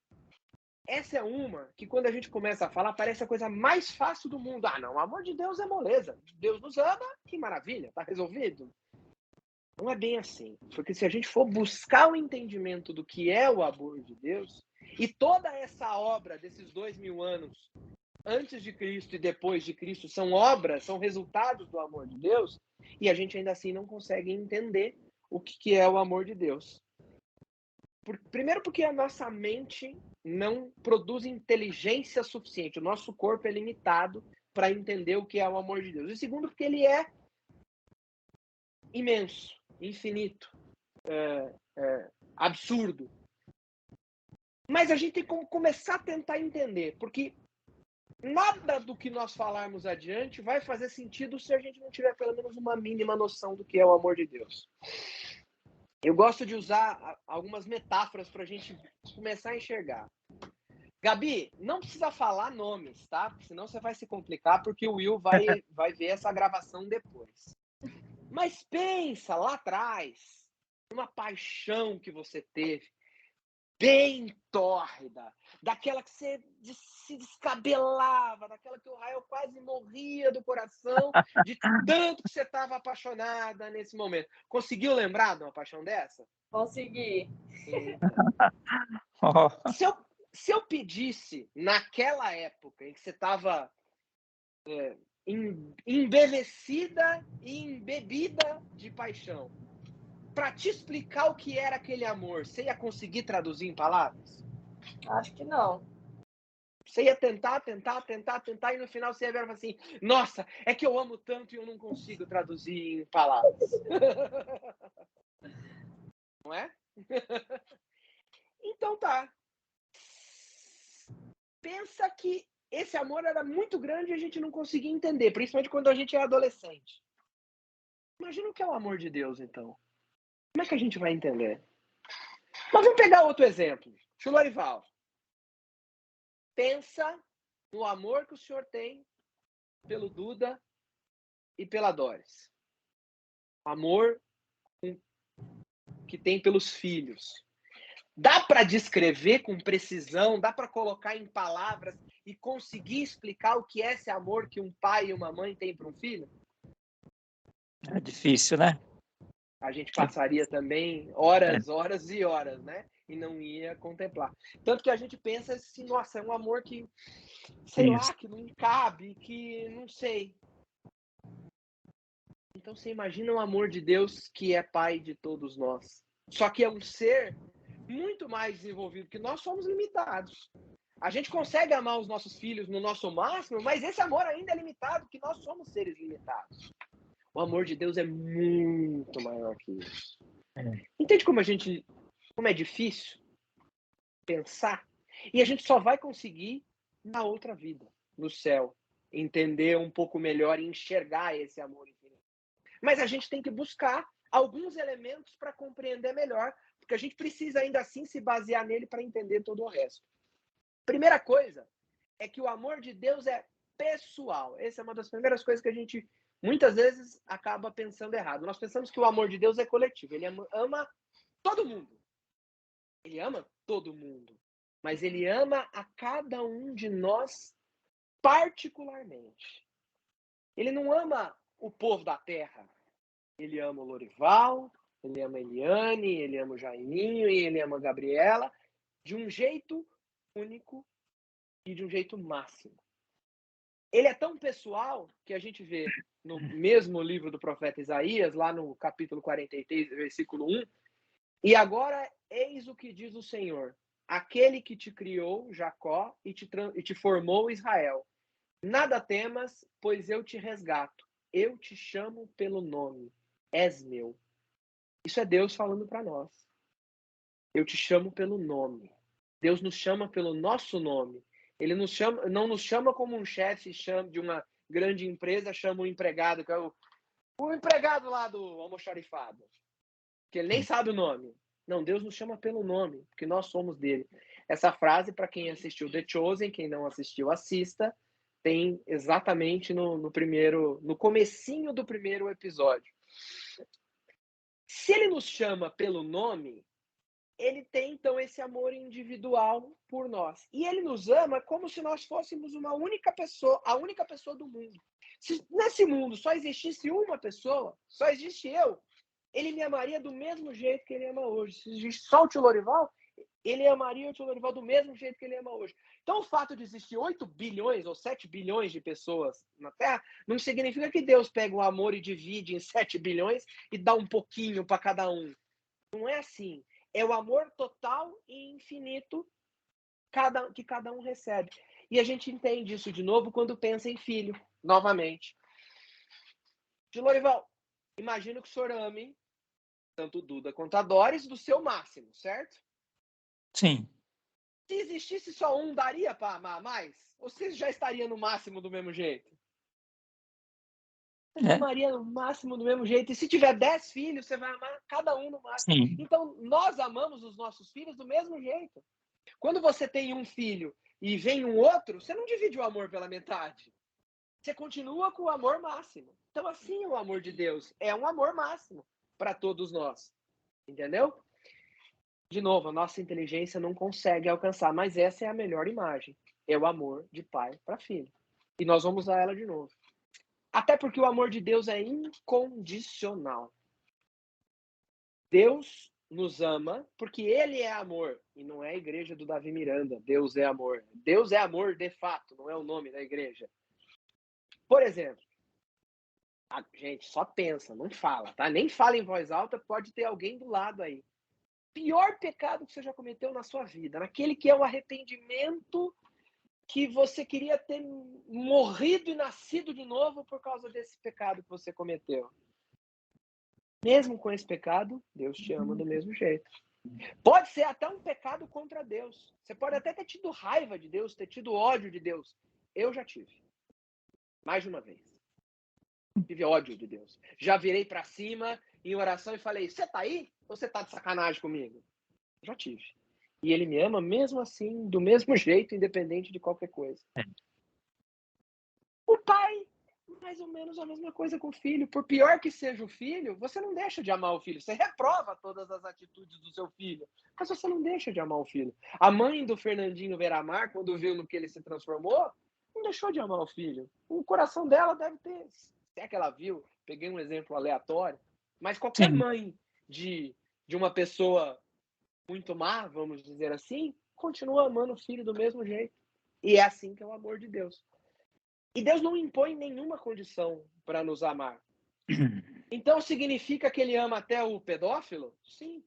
Essa é uma que, quando a gente começa a falar, parece a coisa mais fácil do mundo. Não, o amor de Deus é moleza. Deus nos ama, que maravilha, tá resolvido. Não é bem assim. Porque se a gente for buscar o entendimento do que é o amor de Deus, e toda essa obra desses 2000 anos, antes de Cristo e depois de Cristo, são obras, são resultados do amor de Deus, e a gente ainda assim não consegue entender o que é o amor de Deus. Primeiro porque a nossa mente não produz inteligência suficiente, o nosso corpo é limitado para entender o que é o amor de Deus. E segundo porque ele é imenso, infinito, absurdo. Mas a gente tem como começar a tentar entender, porque nada do que nós falarmos adiante vai fazer sentido se a gente não tiver pelo menos uma mínima noção do que é o amor de Deus. Eu gosto de usar algumas metáforas para a gente começar a enxergar. Gabi, não precisa falar nomes, tá? Senão você vai se complicar, porque o Will vai ver essa gravação depois. Mas pensa lá atrás, uma paixão que você teve, bem tórrida, daquela que você se descabelava, daquela que o Rael quase morria do coração, de tanto que você estava apaixonada nesse momento. Conseguiu lembrar de uma paixão dessa? Consegui. Se eu pedisse, naquela época em que você estava embevecida e embebida de paixão, para te explicar o que era aquele amor, você ia conseguir traduzir em palavras? Acho que não. Você ia tentar, e no final você ia ver e falar assim, nossa, é que eu amo tanto e eu não consigo traduzir em palavras. Não é? Então tá. Pensa que esse amor era muito grande e a gente não conseguia entender, principalmente quando a gente é adolescente. Imagina o que é o amor de Deus, então. Como é que a gente vai entender? Mas vamos pegar outro exemplo. Chulorival. Pensa no amor que o senhor tem pelo Duda e pela Doris. Amor que tem pelos filhos. Dá para descrever com precisão, dá para colocar em palavras e conseguir explicar o que é esse amor que um pai e uma mãe têm para um filho? É difícil, né? A gente passaria também horas e horas, né? E não ia contemplar. Tanto que a gente pensa assim, nossa, é um amor que, sei lá, que não cabe, que não sei. Então você imagina o amor de Deus que é pai de todos nós. Só que é um ser muito mais desenvolvido, que nós somos limitados. A gente consegue amar os nossos filhos no nosso máximo, mas esse amor ainda é limitado, porque nós somos seres limitados. O amor de Deus é muito maior que isso. Entende como é difícil pensar? E a gente só vai conseguir na outra vida, no céu, entender um pouco melhor e enxergar esse amor infinito. Mas a gente tem que buscar alguns elementos para compreender melhor, porque a gente precisa ainda assim se basear nele para entender todo o resto. Primeira coisa é que o amor de Deus é pessoal. Essa é uma das primeiras coisas que a gente muitas vezes acaba pensando errado. Nós pensamos que o amor de Deus é coletivo. Ele ama todo mundo. Ele ama todo mundo. Mas ele ama a cada um de nós particularmente. Ele não ama o povo da terra. Ele ama o Lorival, ele ama a Eliane, ele ama o Jaiminho e ele ama a Gabriela de um jeito único e de um jeito máximo. Ele é tão pessoal que a gente vê no mesmo livro do profeta Isaías, lá no capítulo 43, versículo 1, e agora eis o que diz o Senhor, aquele que te criou, Jacó, e te formou, Israel. Nada temas, pois eu te resgato. Eu te chamo pelo nome. És meu. Isso é Deus falando para nós. Eu te chamo pelo nome. Deus nos chama pelo nosso nome. Ele não nos chama como um chefe de uma grande empresa chama um empregado, que é o empregado lá do almoxarifado, que ele nem sabe o nome. Não, Deus nos chama pelo nome, porque nós somos dele. Essa frase, para quem assistiu The Chosen, quem não assistiu, assista, tem exatamente no comecinho do primeiro episódio. Se ele nos chama pelo nome, ele tem, então, esse amor individual por nós. E ele nos ama como se nós fôssemos uma única pessoa, a única pessoa do mundo. Se nesse mundo só existisse uma pessoa, só existe eu, ele me amaria do mesmo jeito que ele ama hoje. Se existe só o tio Lorival, ele amaria o tio Lorival do mesmo jeito que ele ama hoje. Então, o fato de existir 8 bilhões ou 7 bilhões de pessoas na Terra não significa que Deus pega o amor e divide em 7 bilhões e dá um pouquinho para cada um. Não é assim. É o amor total e infinito que cada um recebe. E a gente entende isso de novo quando pensa em filho, novamente. Tio Lorival, imagino que o senhor ame tanto Duda quanto a Doris do seu máximo, certo? Sim. Se existisse só um, daria para amar mais? Ou você já estaria no máximo do mesmo jeito? Você amaria no máximo do mesmo jeito. E se tiver 10 filhos, você vai amar cada um no máximo. Sim. Então, nós amamos os nossos filhos do mesmo jeito. Quando você tem um filho e vem um outro, você não divide o amor pela metade. Você continua com o amor máximo. Então, assim é o amor de Deus. É um amor máximo para todos nós. Entendeu? De novo, a nossa inteligência não consegue alcançar, mas essa é a melhor imagem. É o amor de pai para filho. E nós vamos usar ela de novo. Até porque o amor de Deus é incondicional. Deus nos ama porque ele é amor. E não é a igreja do Davi Miranda. Deus é amor. Deus é amor de fato, não é o nome da igreja. Por exemplo, gente, só pensa, não fala, tá? Nem fala em voz alta, pode ter alguém do lado aí. Pior pecado que você já cometeu na sua vida, naquele que é o arrependimento que você queria ter morrido e nascido de novo por causa desse pecado que você cometeu. Mesmo com esse pecado, Deus te ama do mesmo jeito. Pode ser até um pecado contra Deus. Você pode até ter tido raiva de Deus, ter tido ódio de Deus. Eu já tive. Mais de uma vez. Tive ódio de Deus. Já virei para cima em oração e falei, você tá aí? Ou você tá de sacanagem comigo? Já tive. E ele me ama mesmo assim, do mesmo jeito, independente de qualquer coisa. O pai, mais ou menos a mesma coisa com o filho. Por pior que seja o filho, você não deixa de amar o filho. Você reprova todas as atitudes do seu filho. Mas você não deixa de amar o filho. A mãe do Fernandinho Beiramar, quando viu no que ele se transformou, não deixou de amar o filho. O coração dela deve ter... Se é que ela viu, peguei um exemplo aleatório. Mas qualquer mãe de uma pessoa muito má, vamos dizer assim, continua amando o filho do mesmo jeito. E é assim que é o amor de Deus. E Deus não impõe nenhuma condição para nos amar. Então significa que ele ama até o pedófilo? Sim.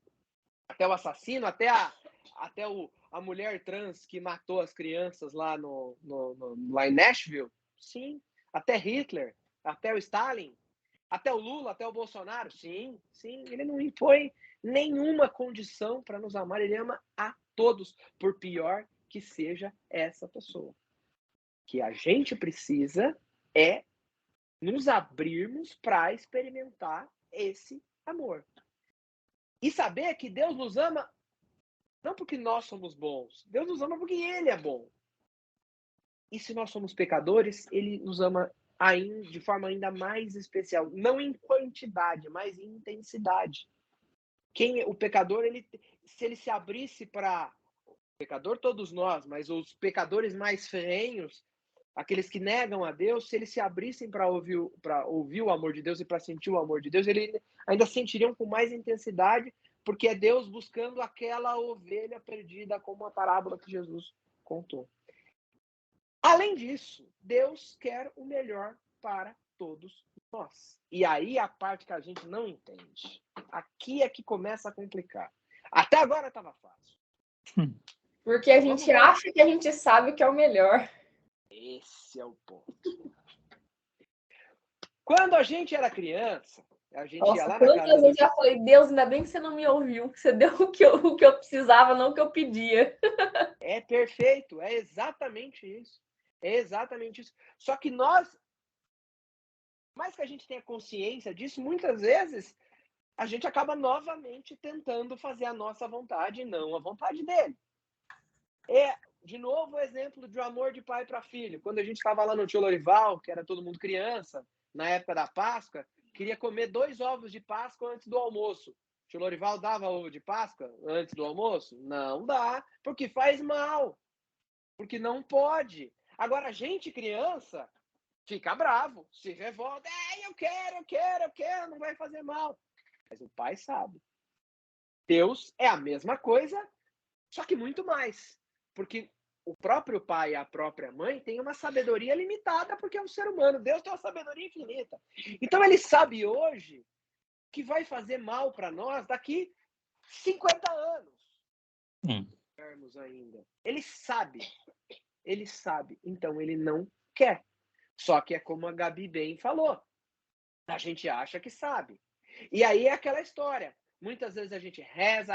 Até o assassino? Até a mulher trans que matou as crianças lá, lá em Nashville? Sim. Até Hitler? Até o Stalin? Até o Lula? Até o Bolsonaro? Sim, sim. Ele não impõe nenhuma condição para nos amar. Ele ama a todos, por pior que seja essa pessoa. O que a gente precisa é nos abrirmos para experimentar esse amor. E saber que Deus nos ama não porque nós somos bons. Deus nos ama porque ele é bom. E se nós somos pecadores, ele nos ama ainda, de forma ainda mais especial. Não em quantidade, mas em intensidade. O pecador, se ele se abrisse para... Pecador todos nós, mas os pecadores mais ferrenhos, aqueles que negam a Deus, se eles se abrissem para ouvir o amor de Deus e para sentir o amor de Deus, eles ainda sentiriam com mais intensidade, porque é Deus buscando aquela ovelha perdida, como a parábola que Jesus contou. Além disso, Deus quer o melhor para todos nós. E aí a parte que a gente não entende. Aqui é que começa a complicar. Até agora estava fácil. Porque a gente acha que a gente sabe o que é o melhor. Esse é o ponto. Quando a gente era criança, a gente ia lá na casa... Quantas vezes eu já falei, Deus, ainda bem que você não me ouviu, que você deu o que eu precisava, não o que eu pedia. É perfeito, é exatamente isso. É exatamente isso. Só que nós, mais que a gente tenha consciência disso, muitas vezes a gente acaba novamente tentando fazer a nossa vontade e não a vontade dele. De novo, o exemplo de amor de pai para filho. Quando a gente estava lá no tio Lorival, que era todo mundo criança, na época da Páscoa, queria comer 2 ovos de Páscoa antes do almoço. O tio Lorival dava ovo de Páscoa antes do almoço? Não dá, porque faz mal. Porque não pode. Agora, a gente, criança, fica bravo, se revolta. Eu quero, não vai fazer mal. Mas o pai sabe. Deus é a mesma coisa, só que muito mais. Porque o próprio pai e a própria mãe têm uma sabedoria limitada, porque é um ser humano. Deus tem uma sabedoria infinita. Então ele sabe hoje que vai fazer mal para nós daqui 50 anos. Ainda. Ele sabe. Então ele não quer. Só que é como a Gabi bem falou. A gente acha que sabe. E aí é aquela história. Muitas vezes a gente reza,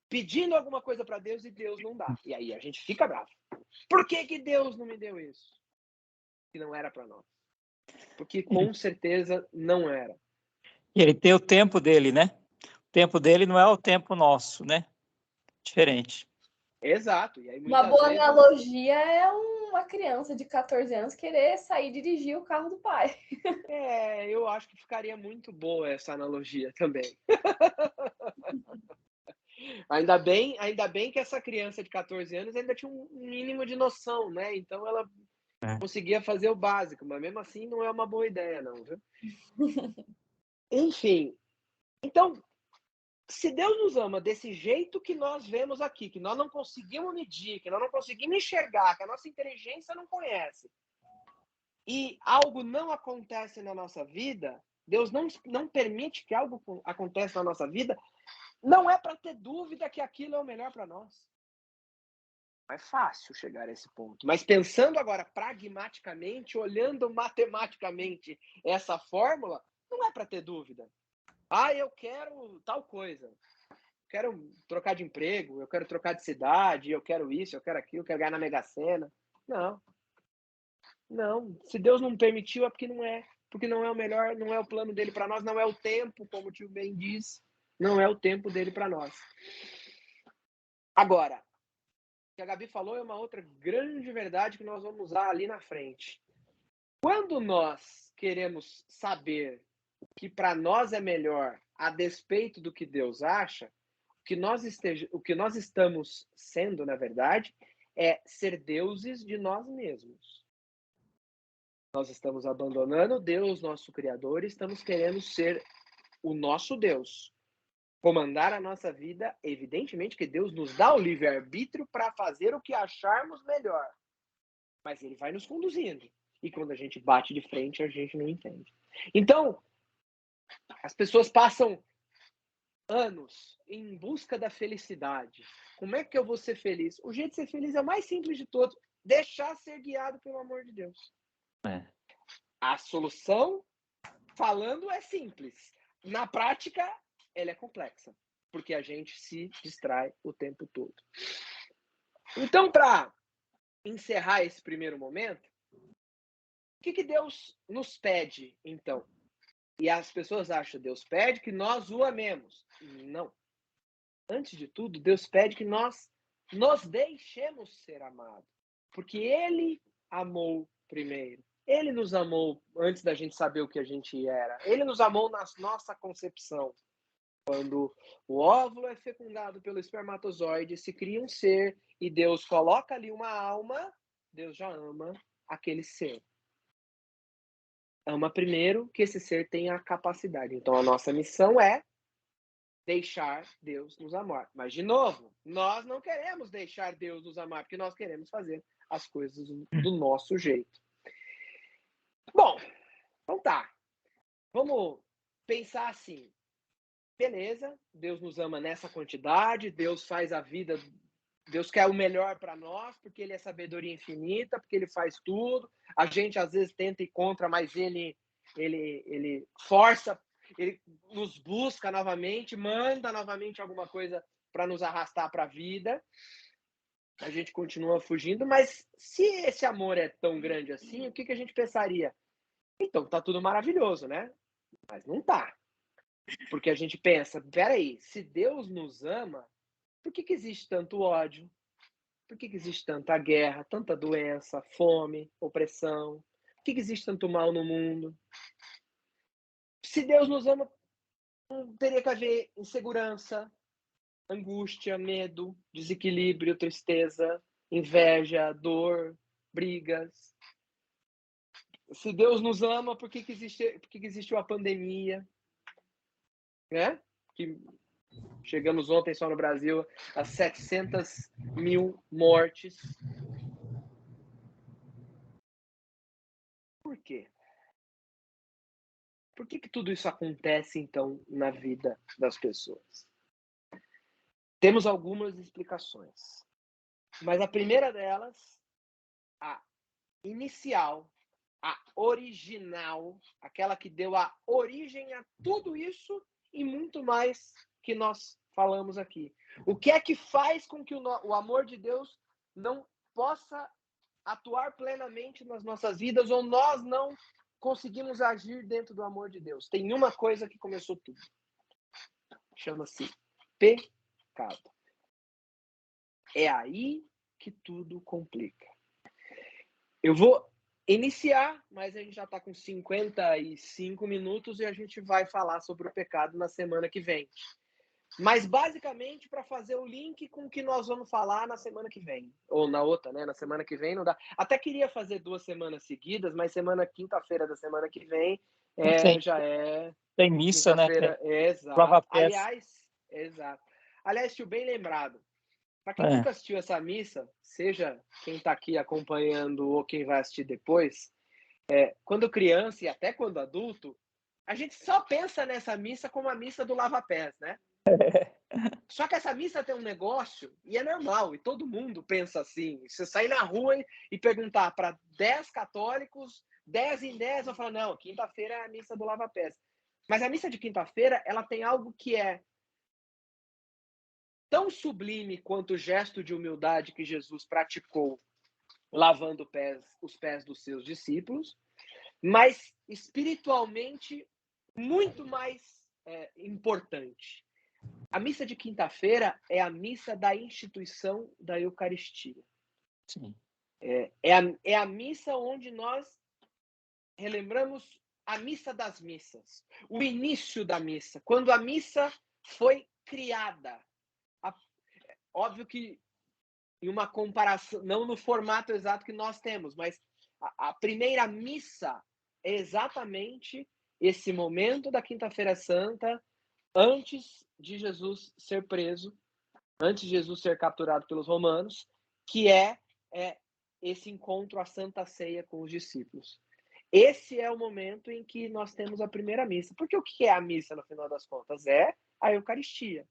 pedindo alguma coisa para Deus e Deus não dá. E aí a gente fica bravo. Por que Deus não me deu isso? Que não era para nós. Porque com certeza não era. E ele tem o tempo dele, né? O tempo dele não é o tempo nosso, né? Diferente. Exato. E aí, uma boa analogia é uma criança de 14 anos querer sair e dirigir o carro do pai. Eu acho que ficaria muito boa essa analogia também. Ainda bem que essa criança de 14 anos ainda tinha um mínimo de noção, né? Então ela conseguia fazer o básico, mas mesmo assim não é uma boa ideia, não, viu? Enfim, então, se Deus nos ama desse jeito que nós vemos aqui, que nós não conseguimos medir, que nós não conseguimos enxergar, que a nossa inteligência não conhece, e algo não acontece na nossa vida, Deus não permite que algo aconteça na nossa vida, não é para ter dúvida que aquilo é o melhor para nós. Não é fácil chegar a esse ponto. Mas pensando agora pragmaticamente, olhando matematicamente essa fórmula, não é para ter dúvida. Eu quero tal coisa. Quero trocar de emprego, eu quero trocar de cidade, eu quero isso, eu quero aquilo, eu quero ganhar na Mega Sena. Não. Se Deus não permitiu, é porque não é. Porque não é o melhor, não é o plano dele para nós, não é o tempo, como o tio Ben diz. Não é o tempo dele para nós. Agora, o que a Gabi falou é uma outra grande verdade que nós vamos usar ali na frente. Quando nós queremos saber o que para nós é melhor, a despeito do que Deus acha, o que nós estamos sendo, na verdade, é ser deuses de nós mesmos. Nós estamos abandonando Deus, nosso Criador, e estamos querendo ser o nosso Deus. Comandar a nossa vida, evidentemente que Deus nos dá o livre-arbítrio para fazer o que acharmos melhor. Mas ele vai nos conduzindo. E quando a gente bate de frente, a gente não entende. Então, as pessoas passam anos em busca da felicidade. Como é que eu vou ser feliz? O jeito de ser feliz é o mais simples de todos. Deixar ser guiado pelo amor de Deus. A solução, falando, é simples. Na prática, ela é complexa. Porque a gente se distrai o tempo todo. Então, para encerrar esse primeiro momento, o que Deus nos pede, então? E as pessoas acham que Deus pede que nós o amemos. Não. Antes de tudo, Deus pede que nós nos deixemos ser amados. Porque Ele amou primeiro. Ele nos amou antes da gente saber o que a gente era. Ele nos amou na nossa concepção. Quando o óvulo é fecundado pelo espermatozoide, se cria um ser e Deus coloca ali uma alma, Deus já ama aquele ser. Ama primeiro que esse ser tenha a capacidade. Então, a nossa missão é deixar Deus nos amar. Mas, de novo, nós não queremos deixar Deus nos amar, porque nós queremos fazer as coisas do nosso jeito. Bom, então tá. Vamos pensar assim. Beleza, Deus nos ama nessa quantidade, Deus faz a vida, Deus quer o melhor para nós, porque Ele é sabedoria infinita, porque Ele faz tudo. A gente às vezes tenta e contra, mas Ele força, Ele nos busca novamente, manda novamente alguma coisa para nos arrastar para a vida. A gente continua fugindo, mas se esse amor é tão grande assim, o que a gente pensaria? Então tá tudo maravilhoso, né? Mas não tá. Porque a gente pensa, peraí, se Deus nos ama, por que existe tanto ódio? Por que existe tanta guerra, tanta doença, fome, opressão? Por que existe tanto mal no mundo? Se Deus nos ama, teria que haver insegurança, angústia, medo, desequilíbrio, tristeza, inveja, dor, brigas. Se Deus nos ama, por que existiu a pandemia? Né? Que chegamos ontem só no Brasil a 700 mil mortes. Por quê? Por que tudo isso acontece, então, na vida das pessoas? Temos algumas explicações. Mas a primeira delas, a inicial, a original, aquela que deu a origem a tudo isso e muito mais que nós falamos aqui. O que é que faz com que o amor de Deus não possa atuar plenamente nas nossas vidas ou nós não conseguimos agir dentro do amor de Deus? Tem uma coisa que começou tudo. Chama-se pecado. É aí que tudo complica. Eu vou iniciar, mas a gente já está com 55 minutos e a gente vai falar sobre o pecado na semana que vem. Mas, basicamente, para fazer o link com o que nós vamos falar na semana que vem. Ou na outra, né? Na semana que vem não dá. Até queria fazer 2 semanas seguidas, mas quinta-feira da semana que vem já é... Tem missa, né? Exato. Aliás, tio, bem lembrado. Para quem nunca assistiu essa missa, seja quem está aqui acompanhando ou quem vai assistir depois, quando criança e até quando adulto, a gente só pensa nessa missa como a missa do lava-pés, né? Só que essa missa tem um negócio, e é normal, e todo mundo pensa assim. Você sair na rua e perguntar para 10 católicos, 10 em 10 vão falar, não, quinta-feira é a missa do lava-pés. Mas a missa de quinta-feira, ela tem algo que é tão sublime quanto o gesto de humildade que Jesus praticou lavando os pés dos seus discípulos, mas espiritualmente muito mais importante. A missa de quinta-feira é a missa da instituição da Eucaristia. Sim. É a missa onde nós relembramos a missa das missas, o início da missa, quando a missa foi criada. Óbvio que em uma comparação, não no formato exato que nós temos, mas a primeira missa é exatamente esse momento da Quinta-feira Santa, antes de Jesus ser preso, antes de Jesus ser capturado pelos romanos, que é esse encontro à Santa Ceia com os discípulos. Esse é o momento em que nós temos a primeira missa. Porque o que é a missa, no final das contas? É a Eucaristia.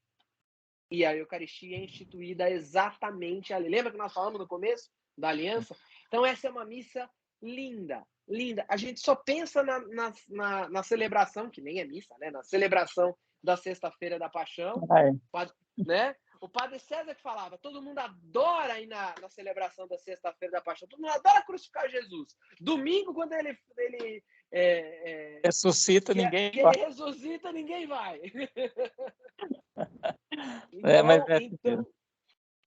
E a Eucaristia é instituída exatamente ali. Lembra que nós falamos no começo da aliança? Então, essa é uma missa linda, linda. A gente só pensa na celebração, que nem é missa, né? Na celebração da Sexta-feira da Paixão, né? O Padre César que falava, todo mundo adora ir na celebração da Sexta-feira da Paixão, todo mundo adora crucificar Jesus. Domingo, quando ele ressuscita, ninguém vai. Ele ressuscita, ninguém vai.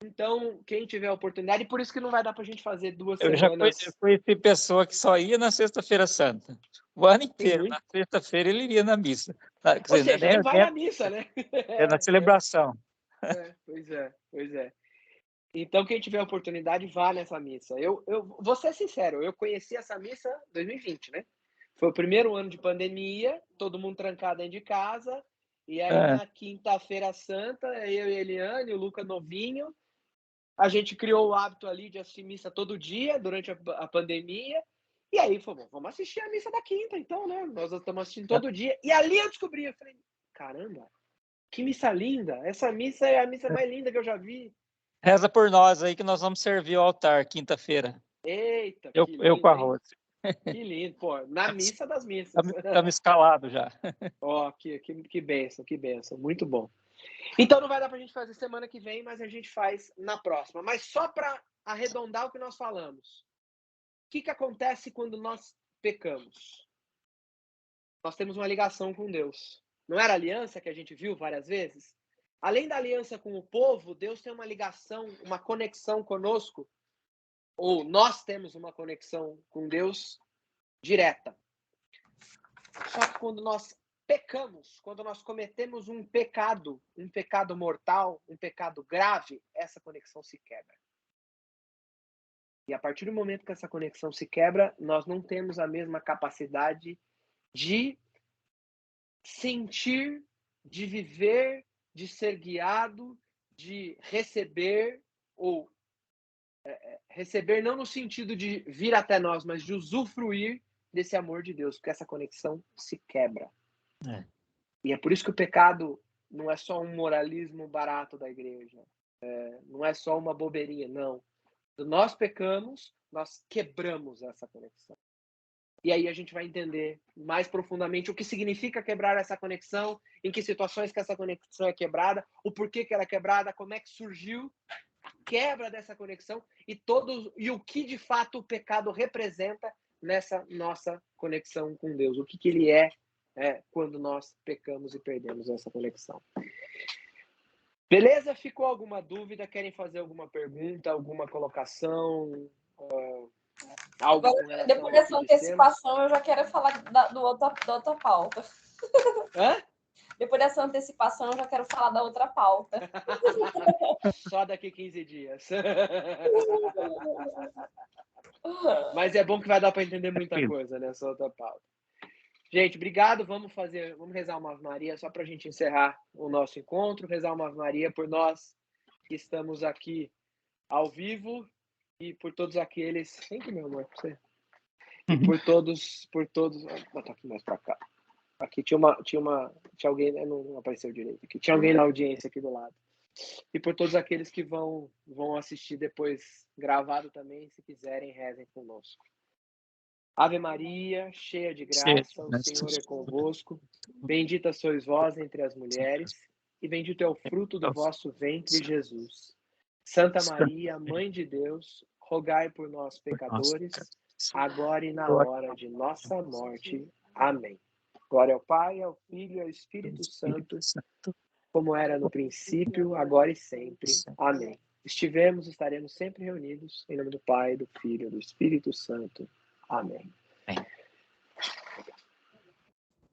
Então, quem tiver oportunidade, e por isso que não vai dar para a gente fazer 2 semanas. Eu conheci pessoa que só ia na Sexta-feira Santa. O ano inteiro, na sexta-feira, ele iria na missa. Ou seja, não vai na missa, né? É na celebração. Pois é. Então, quem tiver oportunidade, vá nessa missa. Eu vou ser sincero, eu conheci essa missa em 2020, né? Foi o primeiro ano de pandemia, todo mundo trancado dentro de casa. E aí, na Quinta-feira Santa, eu e a Eliane, o Luca novinho, a gente criou o hábito ali de assistir missa todo dia, durante a pandemia. E aí, vamos assistir a missa da quinta, então, né? Nós estamos assistindo todo dia. E ali eu descobri, eu falei, caramba, que missa linda. Essa missa é a missa mais linda que eu já vi. Reza por nós aí que nós vamos servir o altar quinta-feira. Eita, eu com a Rose. Que lindo, pô. Na missa das missas. Estamos escalados já. Ó, que bênção, que bênção. Muito bom. Então não vai dar pra gente fazer semana que vem, mas a gente faz na próxima. Mas só para arredondar o que nós falamos. O que acontece quando nós pecamos? Nós temos uma ligação com Deus. Não era aliança que a gente viu várias vezes? Além da aliança com o povo, Deus tem uma ligação, uma conexão conosco, ou nós temos uma conexão com Deus direta. Só que quando nós pecamos, quando nós cometemos um pecado mortal, um pecado grave, essa conexão se quebra. E a partir do momento que essa conexão se quebra, nós não temos a mesma capacidade de sentir, de viver, de ser guiado, de receber, ou receber não no sentido de vir até nós, mas de usufruir desse amor de Deus, porque essa conexão se quebra. E é por isso que o pecado não é só um moralismo barato da igreja, não é só uma bobeirinha, não. Quando nós pecamos, nós quebramos essa conexão. E aí a gente vai entender mais profundamente o que significa quebrar essa conexão, em que situações que essa conexão é quebrada, o porquê que ela é quebrada, como é que surgiu a quebra dessa conexão e o que de fato o pecado representa nessa nossa conexão com Deus. O que ele é quando nós pecamos e perdemos essa conexão. Beleza? Ficou alguma dúvida? Querem fazer alguma pergunta, alguma colocação? Algo com relação depois dessa antecipação, eu já quero falar da outra pauta. Hã? Depois dessa antecipação, eu já quero falar da outra pauta. Só daqui 15 dias. Mas é bom que vai dar para entender muita coisa nessa outra pauta. Gente, obrigado. Vamos rezar uma Ave Maria só para a gente encerrar o nosso encontro. Rezar uma Ave Maria por nós que estamos aqui ao vivo e por todos aqueles. Vem aqui, meu amor, pra você. E por todos. Vou botar aqui mais para cá. Aqui tinha alguém, não apareceu direito aqui. Tinha alguém na audiência aqui do lado. E por todos aqueles que vão assistir depois gravado também, se quiserem, rezem conosco. Ave Maria, cheia de graça, o Senhor é convosco. Bendita sois vós entre as mulheres, e bendito é o fruto do vosso ventre, Jesus. Santa Maria, Mãe de Deus, rogai por nós, pecadores, agora e na hora de nossa morte. Amém. Glória ao Pai, ao Filho e ao Espírito Santo, como era no princípio, agora e sempre. Amém. Estaremos sempre reunidos, em nome do Pai, do Filho e do Espírito Santo. Amém.